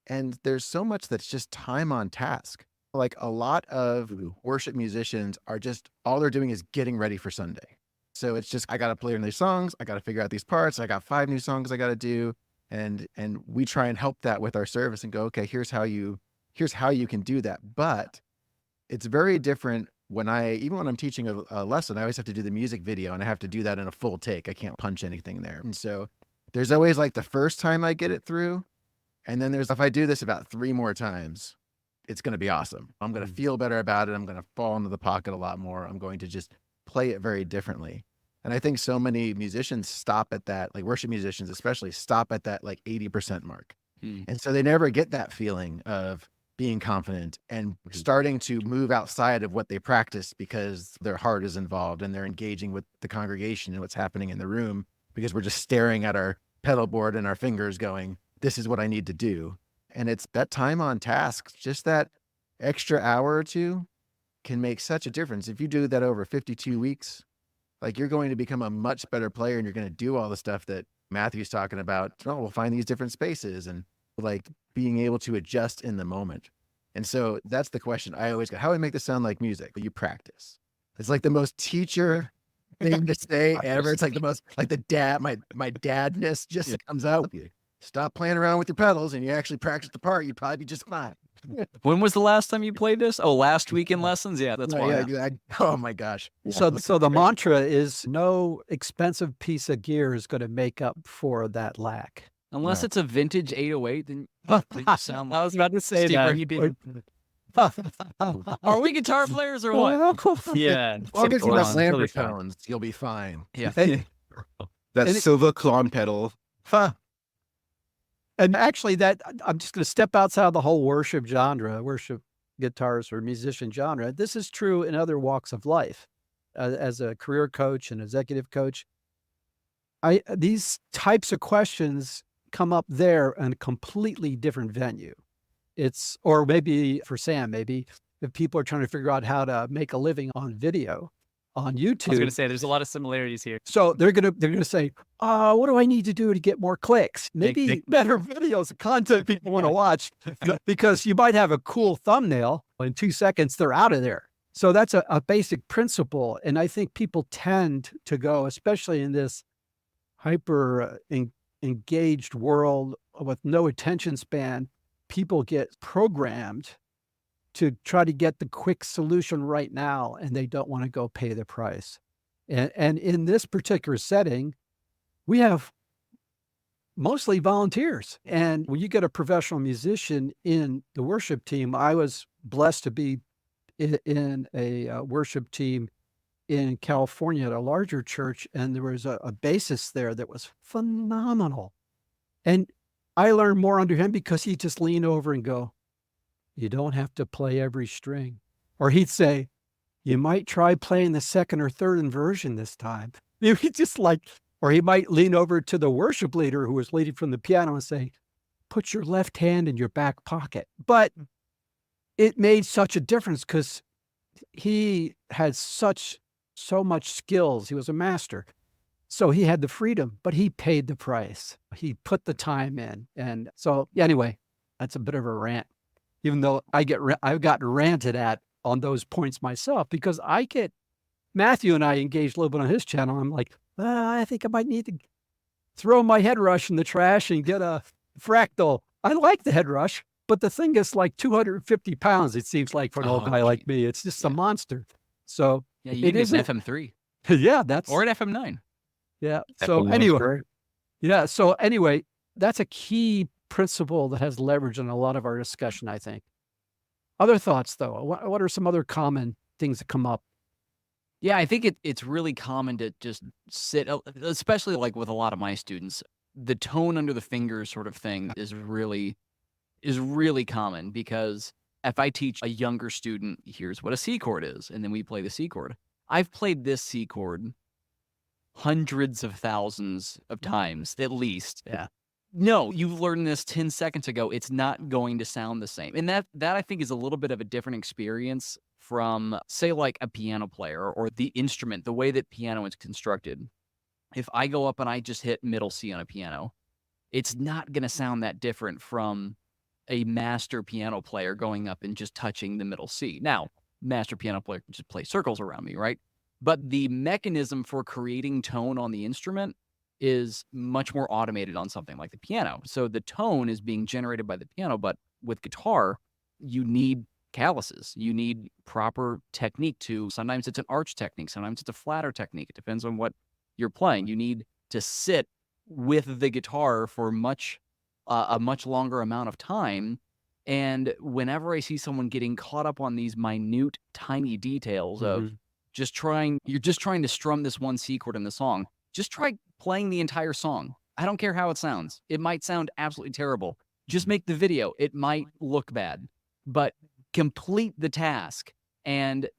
And there's so much that's just time on task. Like a lot of worship musicians are just, all they're doing is getting ready for Sunday. So it's just, I got to play these songs. I got to figure out these parts. I got 5 new songs I got to do. And we try and help that with our service and go, okay, here's how you can do that. But it's very different even when I'm teaching a lesson, I always have to do the music video and I have to do that in a full take. I can't punch anything there. And so there's always like the first time I get it through. And then if I do this about 3 more times, it's going to be awesome. I'm going to feel better about it. I'm going to fall into the pocket a lot more. I'm going to just play it very differently. And I think so many musicians stop at that, like worship musicians especially, stop at that like 80% mark. And so they never get that feeling of being confident and starting to move outside of what they practice because their heart is involved and they're engaging with the congregation and what's happening in the room, because we're just staring at our pedal board and our fingers going, this is what I need to do. And it's that time on task, just that extra hour or 2 can make such a difference. If you do that over 52 weeks, like you're going to become a much better player and you're going to do all the stuff that Matthew's talking about. Oh, we'll find these different spaces and like being able to adjust in the moment. And so that's the question I always get. How do I make this sound like music? But you practice. It's like the most teacher thing to say ever. It's like the most, like the dad, my dadness just comes out. Stop playing around with your pedals and you actually practice the part, you'd probably be just fine. When was the last time you played this? Oh, last week in lessons? Yeah, that's why. Oh my gosh. So the mantra is no expensive piece of gear is going to make up for that lack. Unless it's a vintage 808, then you sound like I was about to say Steve, that. are you being... Are we guitar players or what? Yeah. I'll get you Hold the on, Lambert totally fine. tones. You'll be fine. Yeah. That silver clon pedal. And actually, that I'm just going to step outside of the whole worship genre, worship guitarist or musician genre. This is true in other walks of life. As a career coach and executive coach, these types of questions come up there in a completely different venue. Or maybe for Sam, maybe if people are trying to figure out how to make a living on video, on I was YouTube. going to say there's a lot of similarities here. So they're gonna say, what do I need to do to get more clicks? Maybe better videos, content people want to watch, because you might have a cool thumbnail. In 2 seconds, they're out of there. So that's a basic principle. And I think people tend to go, especially in this hyper engaged world with no attention span, people get programmed to try to get the quick solution right now, and they don't want to go pay the price. And in this particular setting, we have mostly volunteers. And when you get a professional musician in the worship team, I was blessed to be in a worship team in California at a larger church, and there was a bassist there that was phenomenal. And I learned more under him because he'd just lean over and go, "You don't have to play every string." Or he'd say, "You might try playing the second or third inversion this time." He just or he might lean over to the worship leader who was leading from the piano and say, "Put your left hand in your back pocket." But it made such a difference because he had so much skills. He was a master. So he had the freedom, but he paid the price. He put the time in. And so anyway, that's a bit of a rant, even though I've gotten ranted at on those points myself, because Matthew and I engaged a little bit on his channel. I'm like, I think I might need to throw my head rush in the trash and get a fractal. I like the head rush, but the thing is like 250 pounds, it seems like, for an old guy like me. It's just a monster. So Yeah, you need an FM3 yeah, or an FM9. Yeah. So anyway, that's a key principle that has leverage in a lot of our discussion, I think. Other thoughts, though? What are some other common things that come up? Yeah, I think it's really common to just sit, especially like with a lot of my students, the tone under the fingers sort of thing is really common, because if I teach a younger student, here's what a C chord is, and then we play the C chord. I've played this C chord hundreds of thousands of times, at least. Yeah. No, you've learned this 10 seconds ago. It's not going to sound the same. And that I think is a little bit of a different experience from, say, like a piano player or the instrument, the way that piano is constructed. If I go up and I just hit middle C on a piano, it's not going to sound that different from a master piano player going up and just touching the middle C. Now, master piano player can just play circles around me, right? But the mechanism for creating tone on the instrument is much more automated on something like the piano. So the tone is being generated by the piano, but with guitar, you need calluses. You need proper technique sometimes it's an arch technique, sometimes it's a flatter technique. It depends on what you're playing. You need to sit with the guitar for a much longer amount of time. And whenever I see someone getting caught up on these minute, tiny details of you're just trying to strum this one C chord in the song, just try playing the entire song. I don't care how it sounds. It might sound absolutely terrible. Just make the video. It might look bad, but complete the task and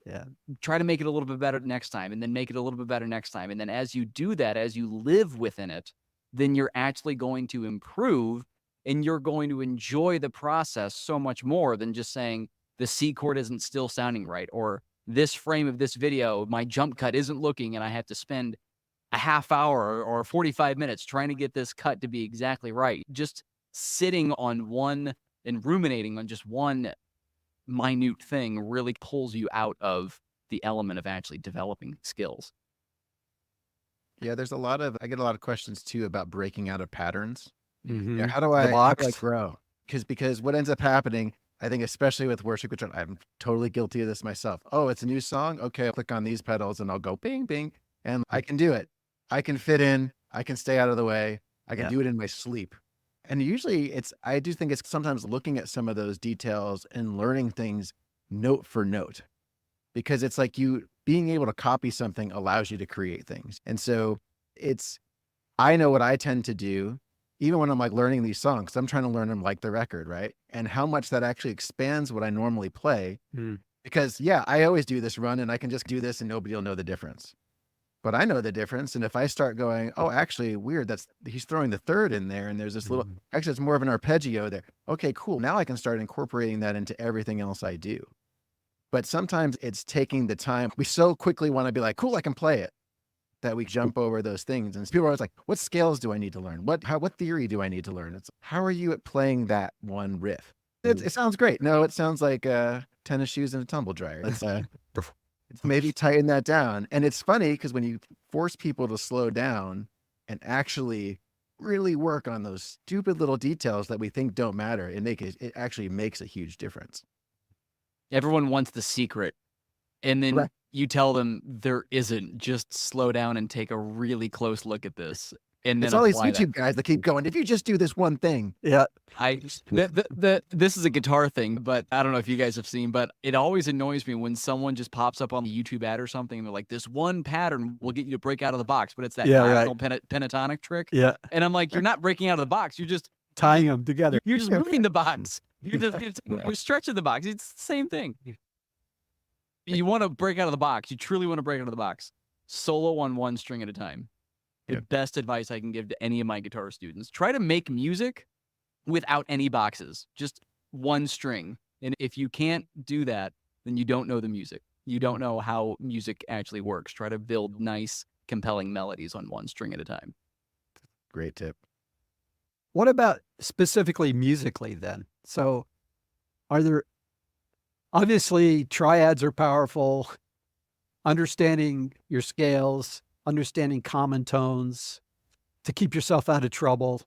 try to make it a little bit better next time, and then make it a little bit better next time. And then as you do that, as you live within it, then you're actually going to improve, and you're going to enjoy the process so much more than just saying the C chord isn't still sounding right, or this frame of this video, my jump cut isn't looking, and I have to spend a half hour or 45 minutes trying to get this cut to be exactly right. Just sitting on one and ruminating on just one minute thing really pulls you out of the element of actually developing skills. Yeah, I get a lot of questions too about breaking out of patterns. Mm-hmm. Yeah, how do I grow? Because what ends up happening, I think, especially with worship guitar, I'm totally guilty of this myself. Oh, it's a new song. Okay, I'll click on these pedals and I'll go bing, bing, and I can do it. I can fit in. I can stay out of the way. I can do it in my sleep. And usually I do think it's sometimes looking at some of those details and learning things note for note, because it's like being able to copy something allows you to create things. And so I know what I tend to do, even when I'm like learning these songs, I'm trying to learn them like the record, right? And how much that actually expands what I normally play. Because I always do this run and I can just do this and nobody will know the difference. But I know the difference. And if I start going, oh, actually weird, he's throwing the third in there, and there's this little, actually it's more of an arpeggio there. Okay, cool. Now I can start incorporating that into everything else I do. But sometimes it's taking the time. We so quickly want to be like, cool, I can play it, that we jump over those things. And people are always like, what scales do I need to learn? What theory do I need to learn? It's how are you at playing that one riff? It sounds great. No, it sounds like tennis shoes and a tumble dryer. Let's maybe tighten that down. And it's funny because when you force people to slow down and actually really work on those stupid little details that we think don't matter, it actually makes a huge difference. Everyone wants the secret. And then Right. you tell them there isn't. Just slow down and take a really close look at this. And then It's all these apply that. YouTube guys that keep going, if you just do this one thing. Yeah. This is a guitar thing, but I don't know if you guys have seen, but it always annoys me when someone just pops up on the YouTube ad or something and they're like, this one pattern will get you to break out of the box, but it's that Yeah, right. diagonal pentatonic trick. Yeah. And I'm like, you're not breaking out of the box. You're just Tying them together. you're just moving the box. You're stretching the box. It's the same thing. You want to break out of the box. You truly want to break out of the box. Solo on one string at a time. The Yeah. best advice I can give to any of my guitar students. Try to make music without any boxes. Just one string. And if you can't do that, then you don't know the music. You don't know how music actually works. Try to build nice, compelling melodies on one string at a time. Great tip. What about specifically musically then? So are there, obviously triads are powerful, understanding your scales, understanding common tones to keep yourself out of trouble.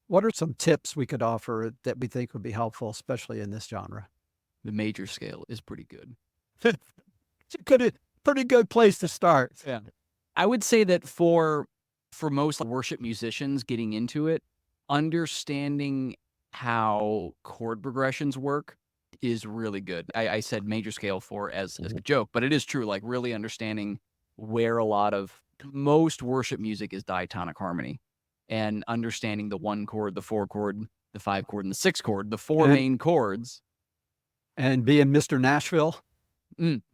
What are some tips we could offer that we think would be helpful, especially in this genre? The major scale is pretty good. It's a pretty good place to start. Yeah. I would say that for most worship musicians getting into it, understanding how chord progressions work is really good. I said major scale as a joke, but it is true. Like really understanding where a lot of most worship music is diatonic harmony, and understanding the 1 chord, the 4 chord, the 5 chord, and the 6 chord, the 4 And- main chords. And being Mr. Nashville,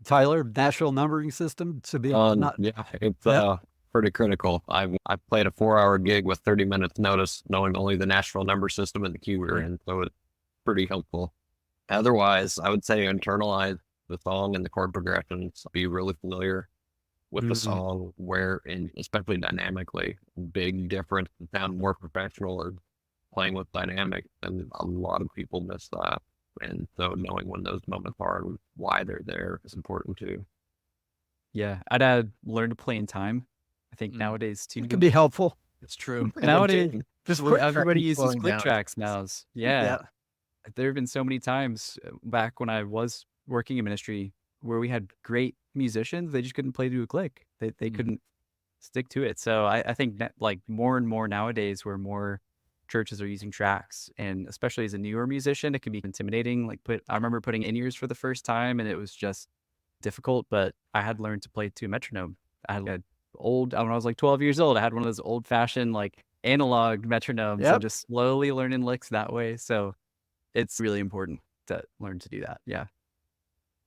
Tyler, Nashville numbering system to be not. Yeah, it's Yeah. pretty critical. I played a 4-hour gig with 30 minutes notice, knowing only the Nashville number system and the key we were in, so it's pretty helpful. Otherwise, I would say internalize the song and the chord progressions. Be really familiar with the song, where, and especially dynamically, big difference. Sound more professional or playing with dynamic, and a lot of people miss that. And so knowing when those moments are and why they're there is important too. Yeah, I'd add learn to play in time. I think Mm. nowadays too. It can be helpful. It's true. Nowadays, Just everybody uses slowing click down. tracks now. Yeah. There have been so many times back when I was working in ministry where we had great musicians, they just couldn't play to a click. They couldn't stick to it. So I think that, like, more and more nowadays where more churches are using tracks, and especially as a newer musician, it can be intimidating. Like I remember putting in-ears for the first time and it was just difficult, but I had learned to play to a metronome. I had when I was like 12 years old, I had one of those old fashioned like analog metronomes. Yep. So just slowly learning licks that way. So it's really important to learn to do that. Yeah.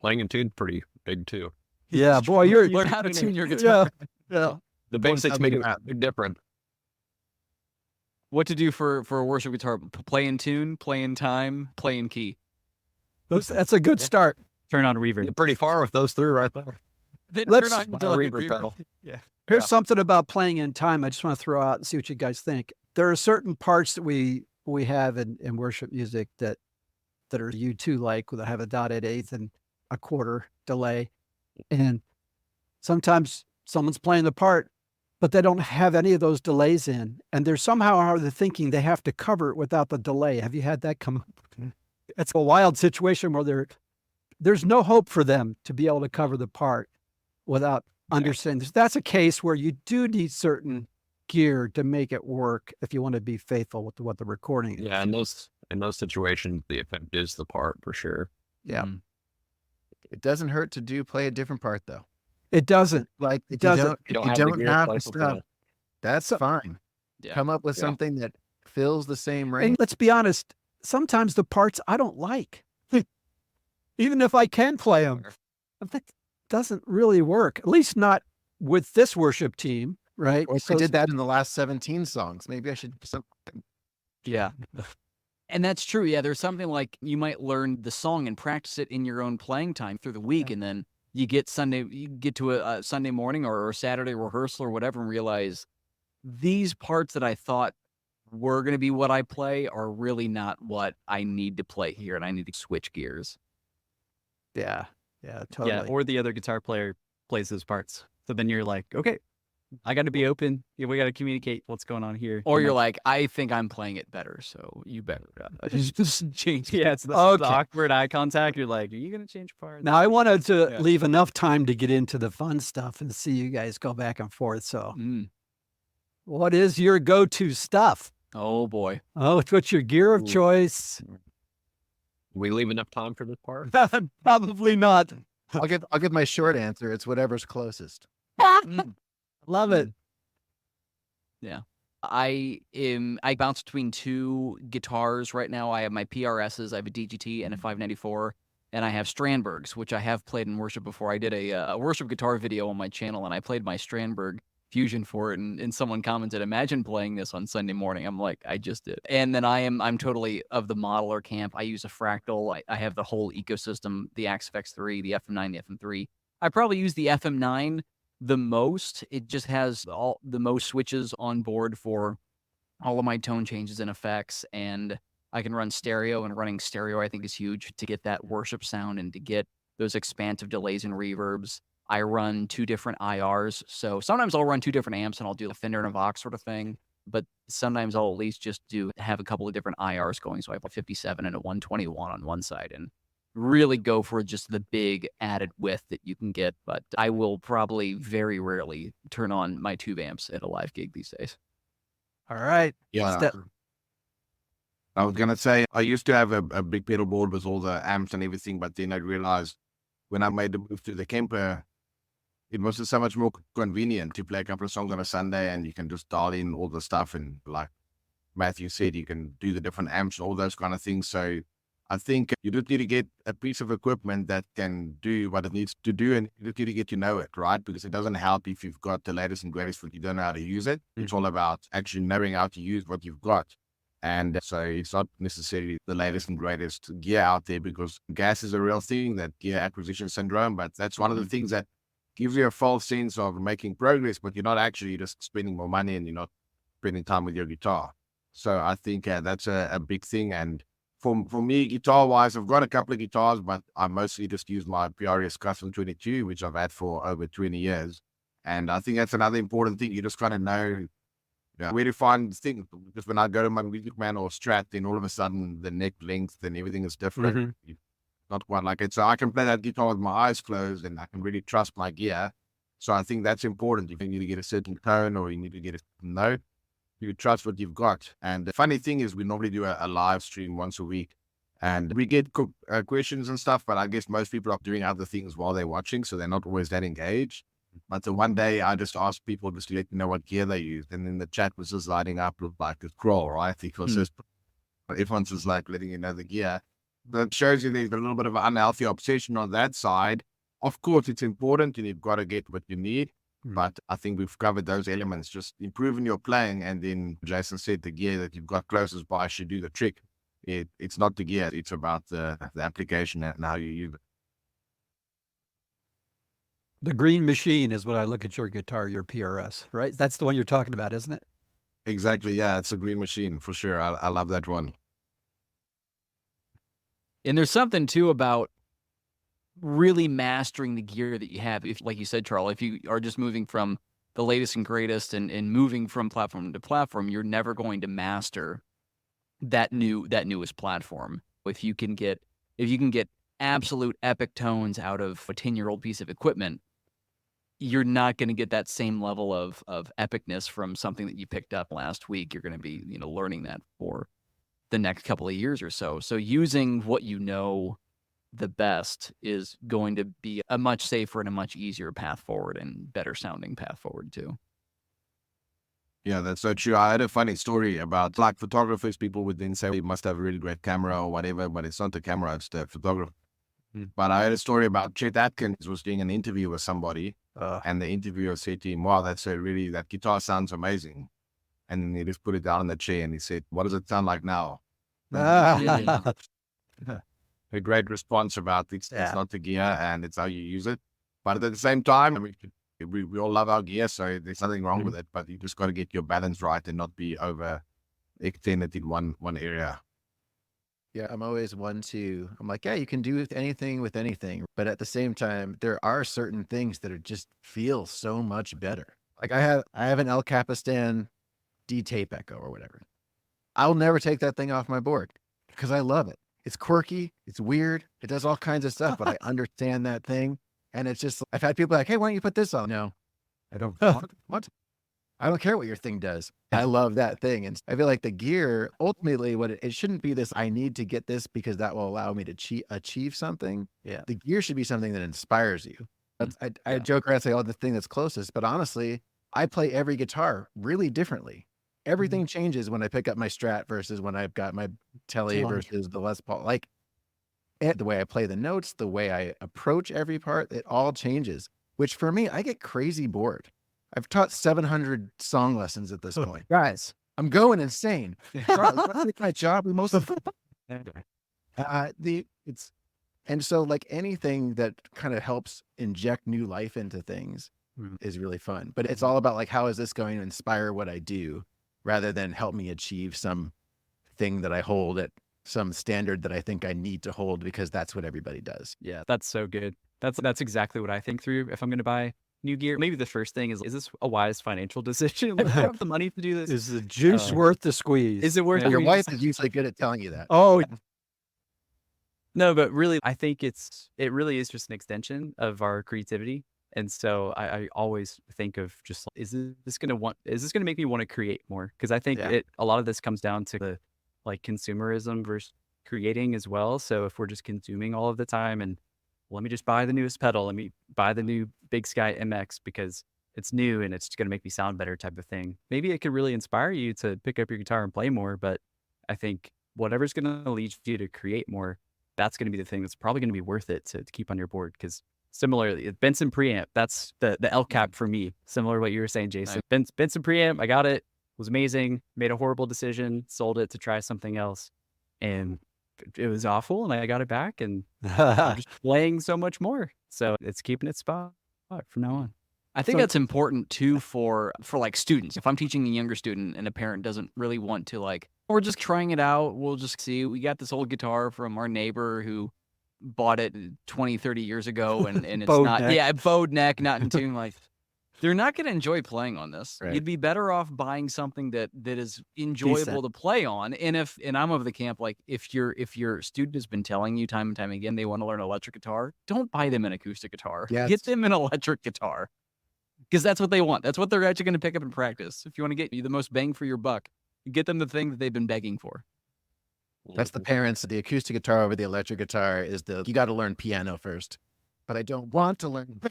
Playing in tune pretty big too. Yeah, boy, you're Learn how to tune your guitar. Yeah. The basics make it about- big different. What to do for a worship guitar? Play in tune, play in time, play in key. That's a good start. Turn on reverb. Get pretty far with those 3 right there. Then Let's- turn on My the reverb pedal. Here's something about playing in time I just want to throw out and see what you guys think. There are certain parts that we have in worship music that are U2 like, that have a dotted eighth and a quarter delay. And sometimes someone's playing the part, but they don't have any of those delays in. And they're somehow are they thinking they have to cover it without the delay. Have you had that come up? It's a wild situation where there's no hope for them to be able to cover the part without understanding. That's a case where you do need certain gear to make it work if you want to be faithful with what the recording is. Yeah, in those situations, the effect is the part for sure. Yeah. It doesn't hurt to play a different part though. It doesn't. Like It doesn't. If you don't have the cycle stuff, time. that's fine. Yeah. Come up with Yeah. something that fills the same range. And let's be honest, sometimes the parts I don't like, even if I can play them, that doesn't really work, at least not with this worship team, right? Or if I did that in the last 17 songs, maybe I should do something. Yeah. And that's true. Yeah, there's something like you might learn the song and practice it in your own playing time through the week, and then you get to a Sunday morning or Saturday rehearsal or whatever, and realize these parts that I thought were going to be what I play are really not what I need to play here, and I need to switch gears. Yeah. Yeah, totally. Yeah, or the other guitar player plays those parts. So then you're like, okay, I got to be open. Yeah, we got to communicate what's going on here. Or And you're like, I think I'm playing it better, so you better just change. yeah, it's the Okay. awkward eye contact. You're like, are you going to change parts? Now, I wanted to Yeah. leave enough time to get into the fun stuff and see you guys go back and forth. So, Mm. what is your go-to stuff? Oh boy. Oh, what's your gear of Ooh. choice? We leave enough time for this part? Probably not. I'll give my short answer. It's whatever's closest. Love it. I bounce between two guitars right now. I have my PRSs, I have a DGT and a 594, and I have Strandbergs, which I have played in worship before. I did a worship guitar video on my channel, and I played my Strandberg Fusion for it, and someone commented, imagine playing this on Sunday morning. I'm like, I just did. And then I'm totally of the modeler camp. I use a Fractal. I have the whole ecosystem, the AXFX3, the FM9, the FM3. I probably use the FM9 the most. It just has all the most switches on board for all of my tone changes and effects, and I can run stereo, and running stereo I think is huge to get that worship sound and to get those expansive delays and reverbs. I run 2 different IRs, so sometimes I'll run 2 different amps and I'll do a Fender and a Vox sort of thing, but sometimes I'll at least just have a couple of different IRs going, so I have a 57 and a 121 on one side, and really go for just the big added width that you can get. But I will probably very rarely turn on my tube amps at a live gig these days. All right. Yeah. Step- I was gonna say I used to have a big pedal board with all the amps and everything, but then I realized when I made the move to the Kemper, it was just so much more convenient to play a couple of songs on a Sunday, and you can just dial in all the stuff, and like Matthew said, you can do the different amps and all those kind of things. So I think you just need to get a piece of equipment that can do what it needs to do, and you just need to get to know it, right? Because it doesn't help if you've got the latest and greatest, but you don't know how to use it. It's all about actually knowing how to use what you've got. And so it's not necessarily the latest and greatest gear out there, because gas is a real thing, that gear acquisition syndrome. But that's one of the things that gives you a false sense of making progress, but you're not actually just spending more money, and you're not spending time with your guitar. So I think that's a big thing. And for me, guitar-wise, I've got a couple of guitars, but I mostly just use my PRS Custom 22, which I've had for over 20 years. And I think that's another important thing. You just got to know where to find things. Because when I go to my Music Man or Strat, then all of a sudden the neck length and everything is different. Not quite like it. So I can play that guitar with my eyes closed, and I can really trust my gear. So I think that's important. If you need to get a certain tone, or you need to get a note, you trust what you've got. And the funny thing is, we normally do a live stream once a week, and we get questions and stuff, but I guess most people are doing other things while they're watching, so they're not always that engaged. But the one day I just asked people just to let me know what gear they used, and then the chat was just lighting up with like a scroll, right? Because everyone's just like letting you know the gear. That shows you there's a little bit of an unhealthy obsession on that side. Of course, it's important, and you've got to get what you need. But I think we've covered those elements, just improving your playing. And then Jason said the gear that you've got closest by should do the trick. It's not the gear, it's about the application and how you use it. The Green Machine is what I look at your guitar, your PRS, right? That's the one you're talking about, isn't it? Exactly. Yeah, it's a Green Machine for sure. I love that one. And there's something too about really mastering the gear that you have. If, like you said, Charles, if you are just moving from the latest and greatest and moving from platform to platform, you're never going to master that newest platform. If you can get absolute epic tones out of a 10-year-old piece of equipment, you're not going to get that same level of epicness from something that you picked up last week. You're going to be, learning that for the next couple of years or so. So using what you know the best is going to be a much safer and a much easier path forward, and better sounding path forward too. Yeah, that's so true. I had a funny story about like photographers. People would then say, you must have a really great camera or whatever, but it's not the camera, it's the photographer. But I had a story about Chet Atkins was doing an interview with somebody, and the interviewer said to him, wow, that guitar sounds amazing. And then he just put it down in the chair and he said, what does it sound like now? Ah. A great response about it's Yeah. not the gear and it's how you use it. But at the same time, I mean, we all love our gear, so there's nothing wrong with it. But you just got to get your balance right and not be over extended in one area. Yeah, I'm always one to, I'm like, yeah, you can do anything with anything. But at the same time, there are certain things that are just feel so much better. Like I have an El Capistan D tape echo or whatever. I'll never take that thing off my board because I love it. It's quirky, it's weird, it does all kinds of stuff, but I understand that thing. And it's just, I've had people like, hey, why don't you put this on? No, I don't. What? I don't care what your thing does. I love that thing. And I feel like the gear, ultimately, what it shouldn't be this, I need to get this because that will allow me to achieve something. Yeah. The gear should be something that inspires you. I joke around and say, oh, the thing that's closest, but honestly, I play every guitar really differently. Everything changes when I pick up my Strat versus when I've got my Tele versus the Les Paul. Like the way I play the notes, the way I approach every part, it all changes, which for me, I get crazy bored. I've taught 700 song lessons at this point. Guys, I'm going insane. It's my job. We most of and so like anything that kind of helps inject new life into things is really fun. But it's all about like, how is this going to inspire what I do rather than help me achieve some thing that I hold at some standard that I think I need to hold because that's what everybody does. Yeah, that's so good. That's exactly what I think through if I'm going to buy new gear. Maybe the first thing is this a wise financial decision? Like, do I have the money to do this? is the juice worth the squeeze? Is it worth Your it? wife is usually good at telling you that. Oh, No, but really, I think it really is just an extension of our creativity. And so I always think of just, is this going to make me want to create more? Because I think a lot of this comes down to the like consumerism versus creating as well. So if we're just consuming all of the time and let me just buy the newest pedal, let me buy the new Big Sky MX because it's new and it's going to make me sound better type of thing. Maybe it could really inspire you to pick up your guitar and play more. But I think whatever's going to lead you to create more, that's going to be the thing that's probably going to be worth it to keep on your board. Because similarly, Benson preamp, that's the El Cap for me. Similar to what you were saying, Jason. Benson preamp, I got it. Was amazing. Made a horrible decision. Sold it to try something else, and it was awful. And I got it back, and I'm just playing so much more. So it's keeping its spot from now on. I think that's important too for like students. If I'm teaching a younger student and a parent doesn't really want to like, we're just trying it out. We'll just see. We got this old guitar from our neighbor who bought it 20, 30 years ago and it's Bowed not, neck. bowed neck, not in tune. Like, they're not going to enjoy playing on this. Right. You'd be better off buying something that is enjoyable to play on. And I'm of the camp, like if your student has been telling you time and time again they want to learn electric guitar, don't buy them an acoustic guitar. Yes. Get them an electric guitar. Because that's what they want. That's what they're actually going to pick up and practice. If you want to get you the most bang for your buck, get them the thing that they've been begging for. That's the parents. The acoustic guitar over the electric guitar is you got to learn piano first. But I don't want to learn.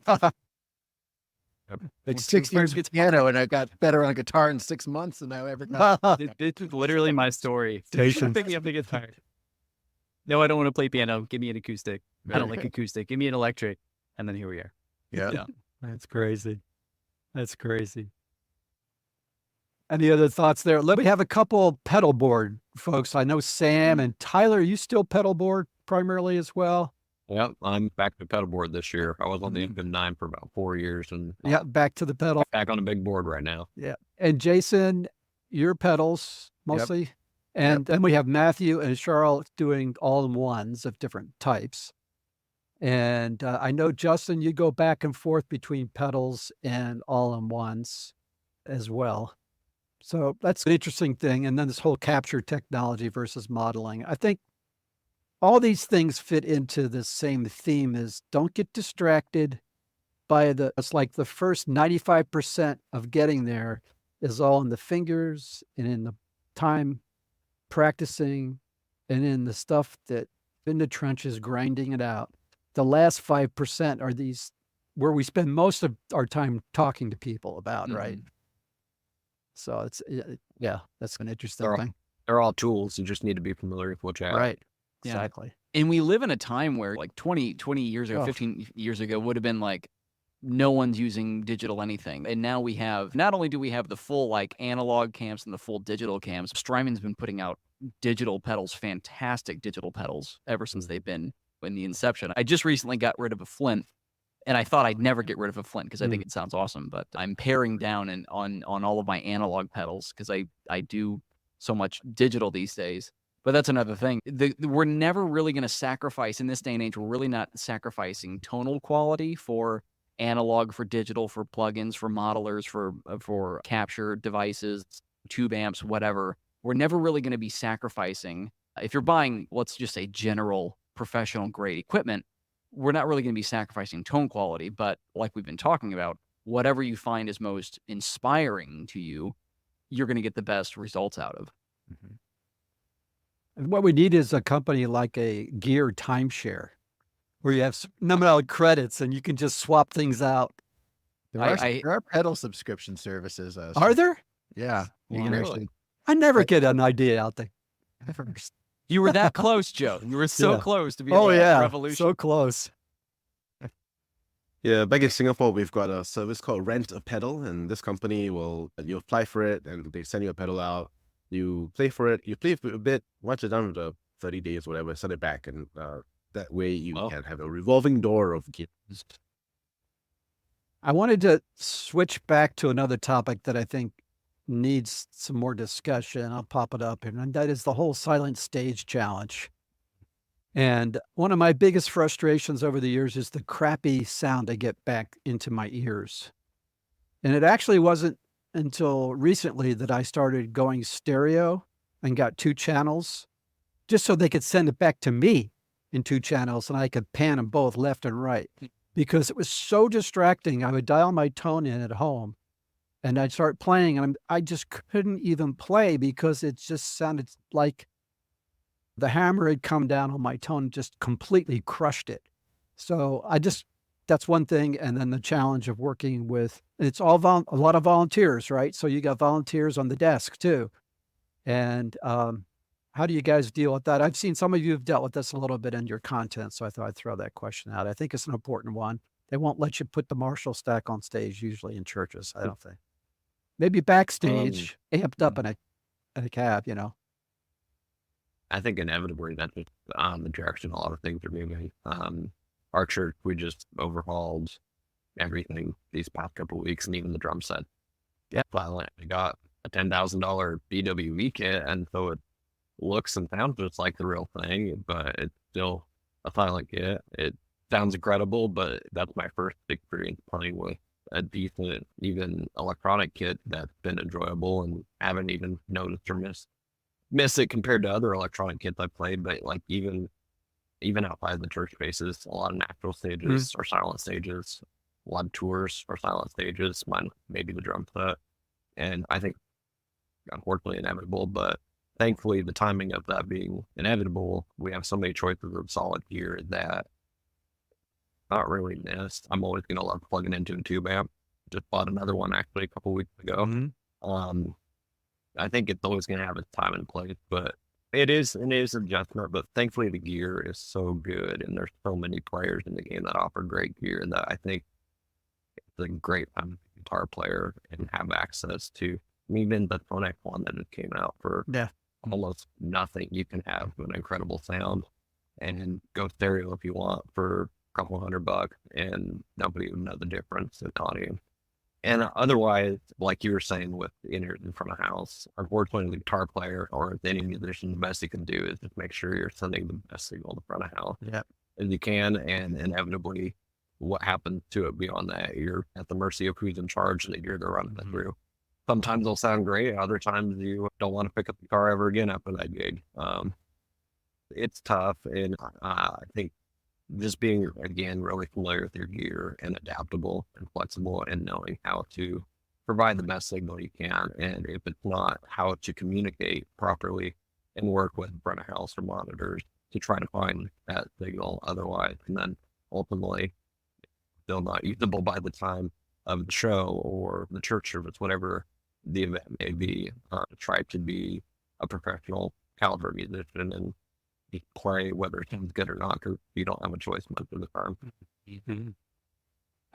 It's 6 years of piano, and I got better on guitar in 6 months than I ever got. It's literally my story. Jason. Picking up the guitar. No, I don't want to play piano. Give me an acoustic. I don't like acoustic. Give me an electric. And then here we are. Yeah. That's crazy. That's crazy. Any other thoughts there? Let me have a couple pedal board folks. I know Sam and Tyler, you still pedal board primarily as well? Yep, I'm back to pedal board this year. I was on the M9 for about 4 years and Yeah, back to the pedal. back on a big board right now. Yeah. And Jason, your pedals mostly. And then we have Matthew and Charlotte doing all-in-ones of different types. And I know, Justin, you go back and forth between pedals and all-in-ones as well. So that's an interesting thing. And then this whole capture technology versus modeling. I think all these things fit into the same theme is don't get distracted by it's like the first 95% of getting there is all in the fingers and in the time practicing and in the stuff that in the trenches grinding it out. The last 5% are these where we spend most of our time talking to people about, right? So it's, that's an interesting thing. They're all tools. You just need to be familiar with what you have. Right. Yeah. Exactly. And we live in a time where like 20 years ago, Oh. 15 years ago would have been like no one's using digital anything. And now we have, not only do we have the full like analog cams and the full digital cams, Strymon's been putting out digital pedals, fantastic digital pedals ever since they've been in the inception. I just recently got rid of a Flint, and I thought I'd never get rid of a Flint because I think it sounds awesome, but I'm paring down on all of my analog pedals because I do so much digital these days. But that's another thing. We're never really going to sacrifice, in this day and age, we're really not sacrificing tonal quality for analog, for digital, for plugins, for modelers, for capture devices, tube amps, whatever. We're never really going to be sacrificing. If you're buying, let's just say, general professional grade equipment, we're not really going to be sacrificing tone quality. But like we've been talking about, whatever you find is most inspiring to you, you're going to get the best results out of. Mm-hmm. And what we need is a company like a gear timeshare where you have nominal credits and you can just swap things out. There are pedal subscription services. Are there? Yeah. You can actually. I never get an idea out there. You were that close, Joe. You were so close to be revolution. So close. Yeah, back in Singapore, we've got a service called Rent a Pedal, and this company you apply for it, and they send you a pedal out. You play for it, you play for a bit. Once you're done with the 30 days, whatever, send it back, and that way you can have a revolving door of gifts. I wanted to switch back to another topic that I think needs some more discussion. I'll pop it up, and that is the whole silent stage challenge. And one of my biggest frustrations over the years is the crappy sound I get back into my ears. And it actually wasn't until recently that I started going stereo and got 2 channels just so they could send it back to me in 2 channels and I could pan them both left and right because it was so distracting. I would dial my tone in at home and I'd start playing and I just couldn't even play because it just sounded like the hammer had come down on my tone and just completely crushed it. So that's one thing. And then the challenge of working with, it's all a lot of volunteers, right? So you got volunteers on the desk too. And how do you guys deal with that? I've seen some of you have dealt with this a little bit in your content, so I thought I'd throw that question out. I think it's an important one. They won't let you put the Marshall stack on stage usually in churches, I don't think. Maybe backstage, amped up in a cab, I think inevitably that's just the direction a lot of things are moving. Our church, we just overhauled everything these past couple of weeks, and even the drum set. Yeah, finally, we got a $10,000 BWV kit, and so it looks and sounds just like the real thing, but it's still a silent kit. It sounds incredible, but that's my first experience playing with a decent, even electronic kit that's been enjoyable, and haven't even noticed or miss it compared to other electronic kits I've played. But like even outside the church spaces, a lot of natural stages are silent stages, a lot of tours are silent stages, mine maybe the drum set. And I think unfortunately inevitable, but thankfully the timing of that being inevitable, we have so many choices of solid gear that not really missed. I'm always gonna love plugging into a tube amp. Just bought another one actually a couple weeks ago. I think it's always gonna have its time and place, but it is adjustment. But thankfully the gear is so good, and there's so many players in the game that offer great gear that I think it's a great time to be a guitar player and have access to even the Wittek one that just came out for almost nothing. You can have an incredible sound and go stereo if you want for a couple $100 and nobody would know the difference in audio. And otherwise, like you were saying with in front of house, unfortunately the guitar player or any musician, the best you can do is just make sure you're sending the best signal to front of house as you can, and inevitably what happens to it beyond that, you're at the mercy of who's in charge and the gear they're running it through. Sometimes they'll sound great, other times you don't want to pick up the guitar ever again after that gig. It's tough, and I think just being, again, really familiar with your gear and adaptable and flexible and knowing how to provide the best signal you can. And if it's not, how to communicate properly and work with front of house or monitors to try to find that signal otherwise. And then ultimately, still not usable by the time of the show or the church service, whatever the event may be, try to be a professional caliber musician and play whether it sounds good or not, because you don't have a choice most of the time.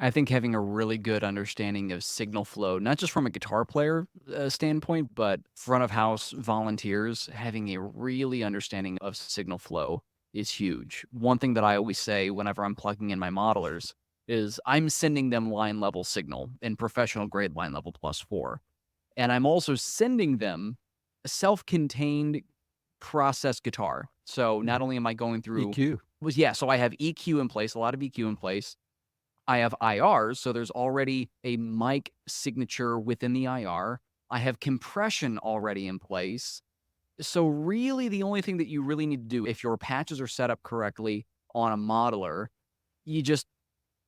I think having a really good understanding of signal flow, not just from a guitar player standpoint, but front of house volunteers, having a really understanding of signal flow is huge. One thing that I always say whenever I'm plugging in my modelers is I'm sending them line level signal in professional grade line level +4. And I'm also sending them a self-contained processed guitar. So not only am I going through EQ. so I have EQ in place, a lot of EQ in place. I have IRs, so there's already a mic signature within the IR. I have compression already in place. So really the only thing that you really need to do, if your patches are set up correctly on a modeler, you just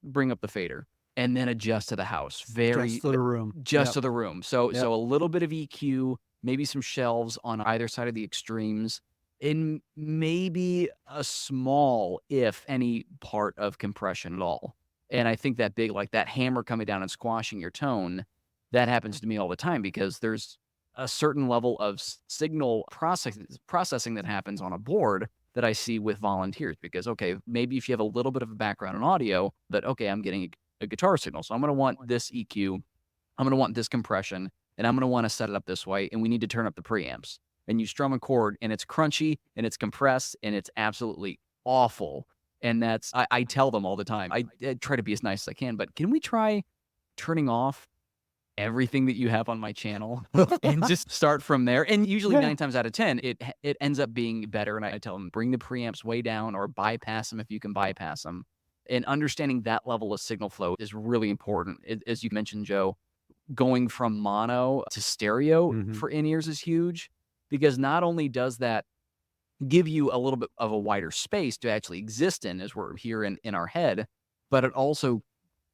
bring up the fader and then adjust to the house. Just to the room. Just to the room. So Yep. so a little bit of EQ, maybe some shelves on either side of the extremes, and maybe a small, if any, part of compression at all. And I think that big, like that hammer coming down and squashing your tone, that happens to me all the time because there's a certain level of signal processing that happens on a board that I see with volunteers. Because, okay, maybe if you have a little bit of a background in audio, that, okay, I'm getting a guitar signal. So I'm going to want this EQ, I'm going to want this compression, and I'm going to want to set it up this way. And we need to turn up the preamps. And you strum a chord, and it's crunchy, and it's compressed, and it's absolutely awful. And that's, I tell them all the time, I try to be as nice as I can, but can we try turning off everything that you have on my channel and just start from there? And usually 9 times out of 10, it ends up being better. And I tell them, bring the preamps way down or bypass them if you can bypass them. And understanding that level of signal flow is really important. As you mentioned, Joe, going from mono to stereo for in-ears is huge, because not only does that give you a little bit of a wider space to actually exist in as we're here in our head, but it also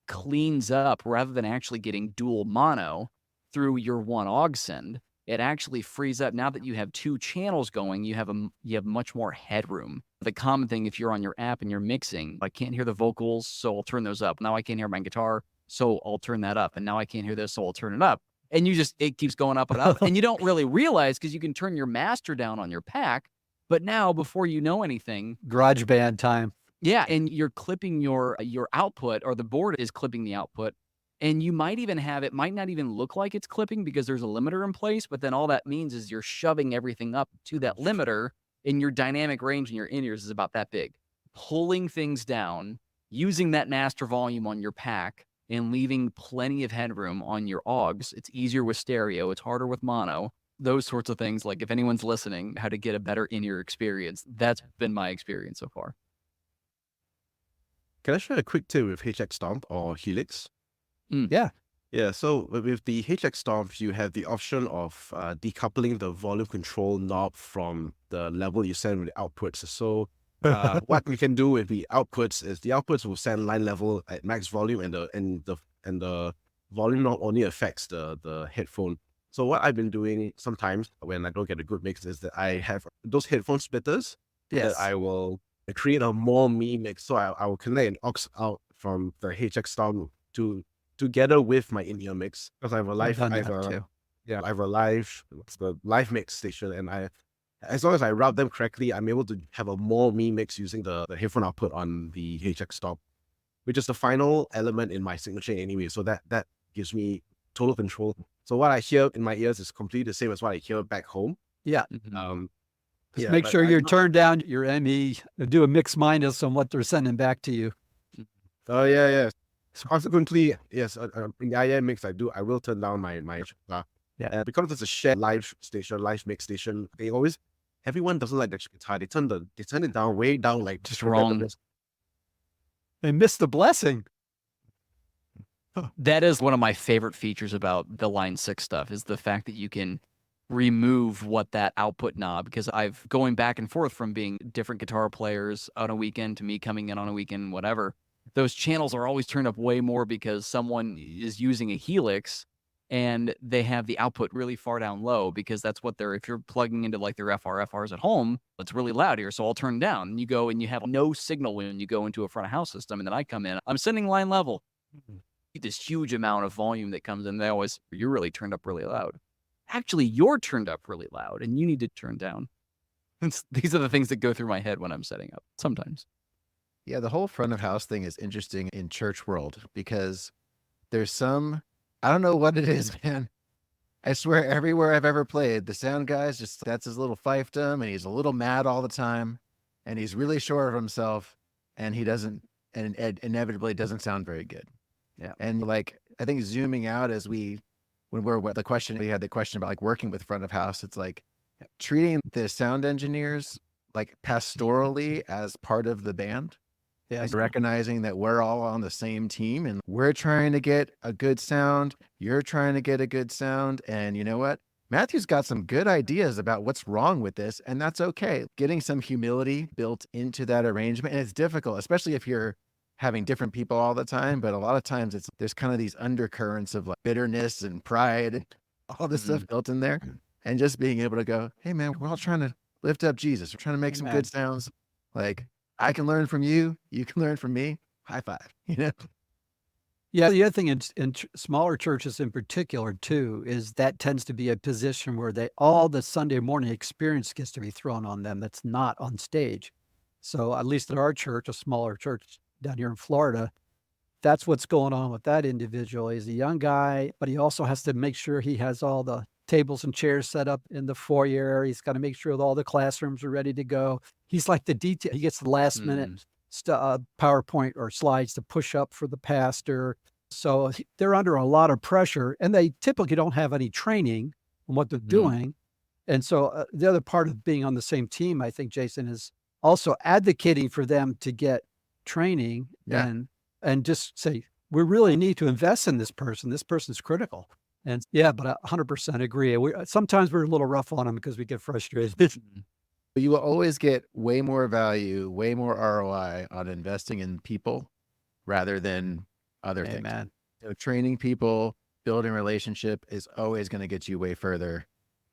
cleans up, rather than actually getting dual mono through your one aux send, it actually frees up. Now that you have 2 channels going, you have much more headroom. The common thing, if you're on your app and you're mixing, I can't hear the vocals, so I'll turn those up. Now I can't hear my guitar, so I'll turn that up. And now I can't hear this, so I'll turn it up. And it keeps going up and up. And you don't really realize, because you can turn your master down on your pack. But now, before you know anything, GarageBand time. yeah, and you're clipping your output, or the board is clipping the output, and you might even have, it might not even look like it's clipping because there's a limiter in place, but then all that means is you're shoving everything up to that limiter, and your dynamic range in your in-ears is about that big. Pulling things down, using that master volume on your pack, and leaving plenty of headroom on your augs. It's easier with stereo, it's harder with mono. Those sorts of things, like if anyone's listening, how to get a better in-ear experience, that's been my experience so far. Can I share a quick tip with HX Stomp or Helix? Yeah. Yeah, so with the HX Stomp, you have the option of decoupling the volume control knob from the level you send with the outputs. So what we can do with the outputs is the outputs will send line level at max volume, and the volume knob only affects the headphone. So what I've been doing sometimes when I don't get a good mix is that I have those headphone splitters that I will create a more me mix. So I will connect an aux out from the HX Stomp together with my in-ear mix, because I have a live, I have a live mix station, and as long as I route them correctly, I'm able to have a more me mix using the headphone output on the HX Stomp, which is the final element in my signature anyway. So that gives me total control. So what I hear in my ears is completely the same as what I hear back home. Yeah. Yeah, Make but sure you turn down your ME, do a mix minus on what they're sending back to you. Oh yeah. Consequently, yes, in the IM mix I will turn down my because it's a shared live mix station. Everyone doesn't like the guitar. They turn it down, way down, like Just wrong. They missed the blessing. That is one of my favorite features about the Line 6 stuff, is the fact that you can remove what that output knob, because I've going back and forth from being different guitar players on a weekend to me coming in on a weekend, whatever. Those channels are always turned up way more because someone is using a Helix and they have the output really far down low, because that's what if you're plugging into like their FRs at home, it's really loud here. So I'll turn down, and you go and you have no signal when you go into a front of house system. And then I come in, I'm sending line level. This huge amount of volume that comes in. You're really turned up really loud. Actually, you're turned up really loud and you need to turn down. These are the things that go through my head when I'm setting up sometimes. Yeah, the whole front of house thing is interesting in church world because there's some, I don't know what it is, man. I swear everywhere I've ever played, the sound guy's just, that's his little fiefdom and he's a little mad all the time and he's really sure of himself and he doesn't, and it inevitably doesn't sound very good. Yeah. And like, I think zooming out as we had the question about like working with front of house, it's like treating the sound engineers like pastorally as part of the band. Yeah. Like recognizing that we're all on the same team and we're trying to get a good sound. You're trying to get a good sound. And you know what? Matthew's got some good ideas about what's wrong with this, and that's okay. Getting some humility built into that arrangement. And it's difficult, especially if you're having different people all the time. But a lot of times there's kind of these undercurrents of like bitterness and pride and all this stuff built in there. And just being able to go, hey man, we're all trying to lift up Jesus. We're trying to make some good sounds. Like, I can learn from you. You can learn from me. High five, you know? Yeah. The other thing in smaller churches in particular too, is that tends to be a position where all the Sunday morning experience gets to be thrown on them. That's not on stage. So at least at our church, a smaller church down here in Florida, that's what's going on with that individual. He's a young guy, but he also has to make sure he has all the tables and chairs set up in the foyer. He's got to make sure that all the classrooms are ready to go. He's like the detail. He gets the last minute PowerPoint or slides to push up for the pastor. So they're under a lot of pressure and they typically don't have any training on what they're doing. And so the other part of being on the same team, I think, Jason, is also advocating for them to get training and just say, we really need to invest in this person. This person's critical. And but I 100% agree. Sometimes we're a little rough on them because we get frustrated. But you will always get way more value, way more ROI on investing in people rather than other things. Man. You know, training people, building relationship is always going to get you way further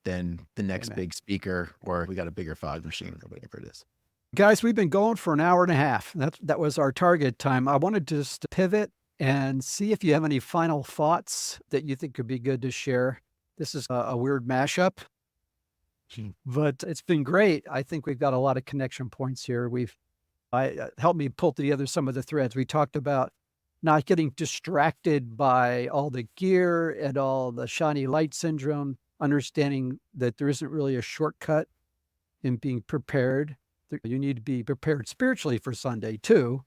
than the next big speaker, or we got a bigger fog machine or whatever it is. Guys, we've been going for an hour and a half. That was our target time. I wanted to just pivot and see if you have any final thoughts that you think could be good to share. This is a weird mashup, but it's been great. I think we've got a lot of connection points here. Helped me pull together some of the threads. We talked about not getting distracted by all the gear and all the shiny light syndrome, understanding that there isn't really a shortcut in being prepared. You need to be prepared spiritually for Sunday too.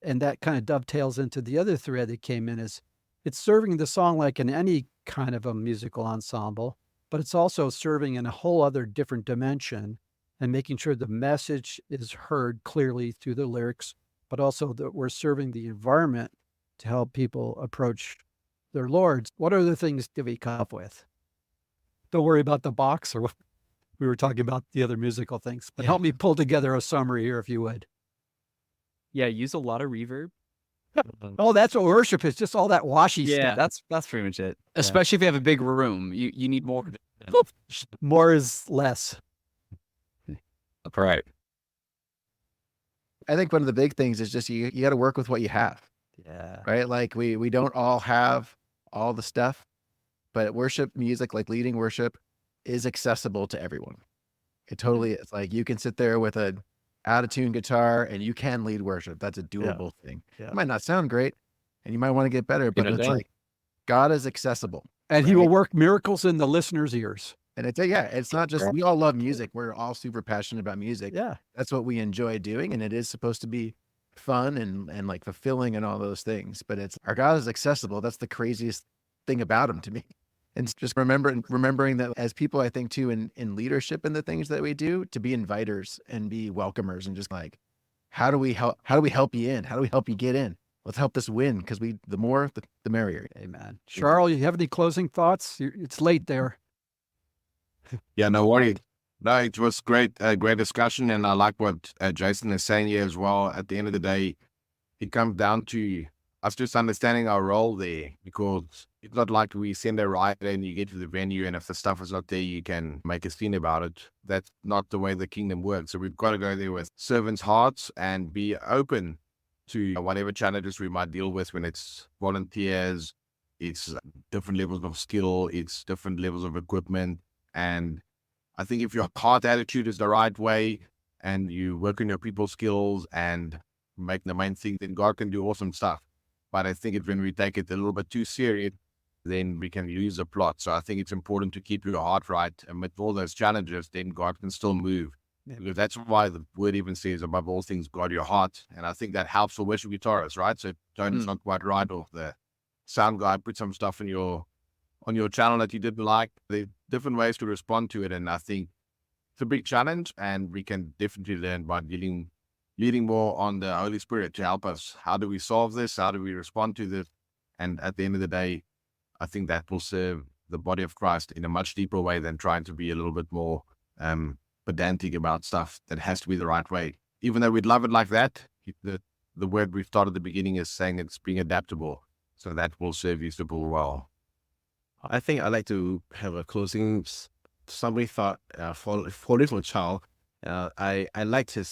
And that kind of dovetails into the other thread that came in is it's serving the song like in any kind of a musical ensemble, but it's also serving in a whole other different dimension and making sure the message is heard clearly through the lyrics, but also that we're serving the environment to help people approach their Lord. What other things did we come up with? Don't worry about the box or what we were talking about the other musical things, but help me pull together a summary here if you would. Yeah, use a lot of reverb. Oh, that's what worship is, just all that washy Yeah, stuff. that's pretty much it. Especially if you have a big room, you need more. More is less. Right. I think one of the big things is just you got to work with what you have. Yeah. Right? Like we don't all have all the stuff, but worship music, like leading worship, is accessible to everyone. It totally is. Like you can sit there with a out-of-tune guitar and you can lead worship. That's a doable thing. Yeah. It might not sound great and you might want to get better, but it's like God is accessible. And he will work miracles in the listener's ears. And it's not just, we all love music. We're all super passionate about music. Yeah. That's what we enjoy doing. And it is supposed to be fun and like fulfilling and all those things. But our God is accessible. That's the craziest thing about him to me. And just remembering that as people, I think too, in leadership and the things that we do, to be inviters and be welcomers and just like, how do we help you in? How do we help you get in? Let's help this win, because the more, the merrier. Amen. Charles, you have any closing thoughts? It's late there. Yeah, no worry. No, it was great discussion. And I like what Jason is saying here as well. At the end of the day, it comes down to us just understanding our role there, because it's not like we send a rider and you get to the venue and if the stuff is not there, you can make a scene about it. That's not the way the kingdom works. So we've got to go there with servants' hearts and be open to whatever challenges we might deal with when it's volunteers, it's different levels of skill, it's different levels of equipment. And I think if your heart attitude is the right way and you work on your people skills and make the main thing, then God can do awesome stuff. But I think when we take it a little bit too serious, then we can lose the plot. So I think it's important to keep your heart right. And with all those challenges, then God can still move. Yeah. Because that's why the word even says, above all things, guard your heart. And I think that helps for worship guitarists, right? So if tone is not quite right, or the sound guy put some stuff on your channel that you didn't like, there are different ways to respond to it. And I think it's a big challenge, and we can definitely learn by leading more on the Holy Spirit to help us. How do we solve this? How do we respond to this? And at the end of the day, I think that will serve the body of Christ in a much deeper way than trying to be a little bit more pedantic about stuff that has to be the right way. Even though we'd love it like that, the word we've taught at the beginning is saying it's being adaptable. So that will serve you super well. I think I'd like to have a closing summary thought following from Charles. I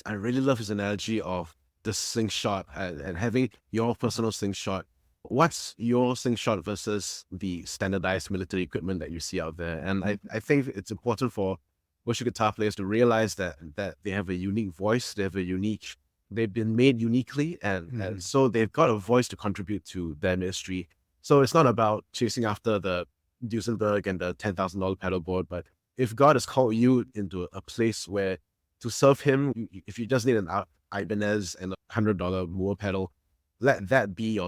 really love his analogy of the slingshot and having your personal slingshot. What's your slingshot versus the standardized military equipment that you see out there? And I think it's important for worship guitar players to realize that they have a unique voice, they've been made uniquely, and so they've got a voice to contribute to their ministry. So it's not about chasing after the Duesenberg and the $10,000 pedal board, but if God has called you into a place where to serve Him, if you just need an Ibanez and a $100 Moore pedal, let that be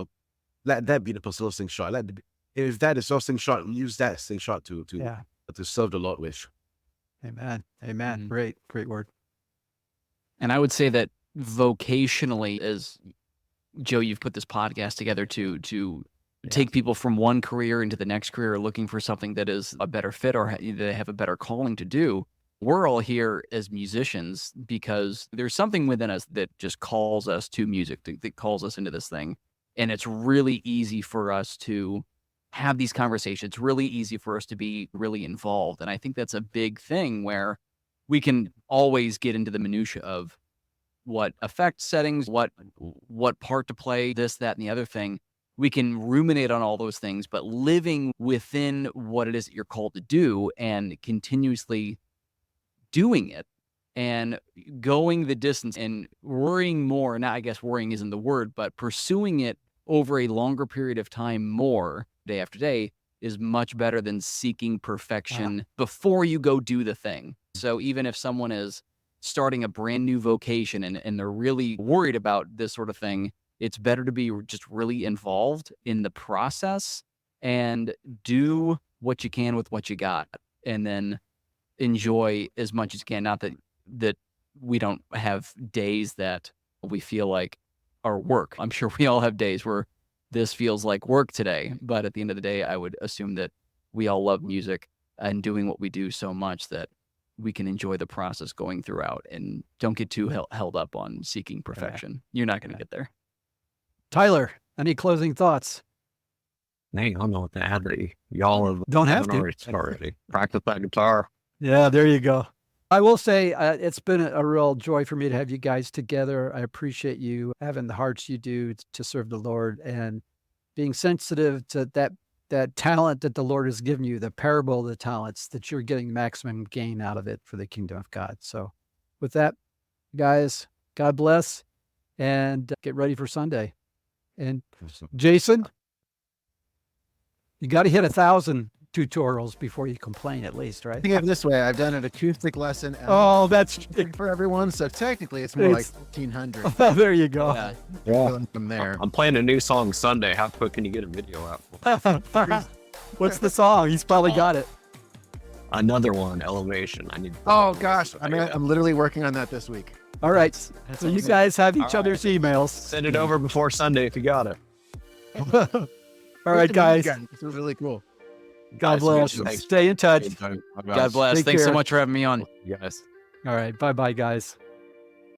the personal slingshot. If that is your slingshot, use that slingshot to serve the Lord with. Amen. Amen. Great word. And I would say that vocationally, as Joe, you've put this podcast together to take people from one career into the next career, looking for something that is a better fit or they have a better calling to do. We're all here as musicians because there's something within us that just calls us to music, that calls us into this thing. And it's really easy for us to have these conversations. It's really easy for us to be really involved. And I think that's a big thing where we can always get into the minutia of what effect settings, what part to play, this, that, and the other thing. We can ruminate on all those things, but living within what it is that you're called to do and continuously doing it and going the distance and worrying more. Now, I guess worrying isn't the word, but pursuing it over a longer period of time more day after day is much better than seeking perfection before you go do the thing. So even if someone is starting a brand new vocation and they're really worried about this sort of thing, it's better to be just really involved in the process and do what you can with what you got, and then enjoy as much as you can. Not that we don't have days that we feel like are work. I'm sure we all have days where this feels like work today, but at the end of the day, I would assume that we all love music and doing what we do so much that we can enjoy the process going throughout and don't get too held up on seeking perfection. You're not going to get there. Tyler, any closing thoughts? Dang, I don't know what to add. Y'all have Don't have to. already. Practice that guitar. Yeah, there you go. I will say it's been a real joy for me to have you guys together. I appreciate you having the hearts you do to serve the Lord and being sensitive to that talent that the Lord has given you, the parable of the talents, that you're getting maximum gain out of it for the kingdom of God. So with that, guys, God bless, and get ready for Sunday. And Jason, you got to hit 1,000 tutorials before you complain, at least, right? Think of it this way: I've done an acoustic lesson. Oh, that's for everyone. So technically, it's more like 1,500. There you go. Yeah. Going from there. I'm playing a new song Sunday. How quick can you get a video out? What's the song? He's probably got it. Another one, Elevation. I need. Oh gosh, I'm literally working on that this week. All right. So you guys have each other's emails. Send it over before Sunday if you got it. All right, guys. This was really cool. God bless. Stay in touch. God bless. Take Thanks so care. much for having me on. Yes. All right. Bye-bye, guys.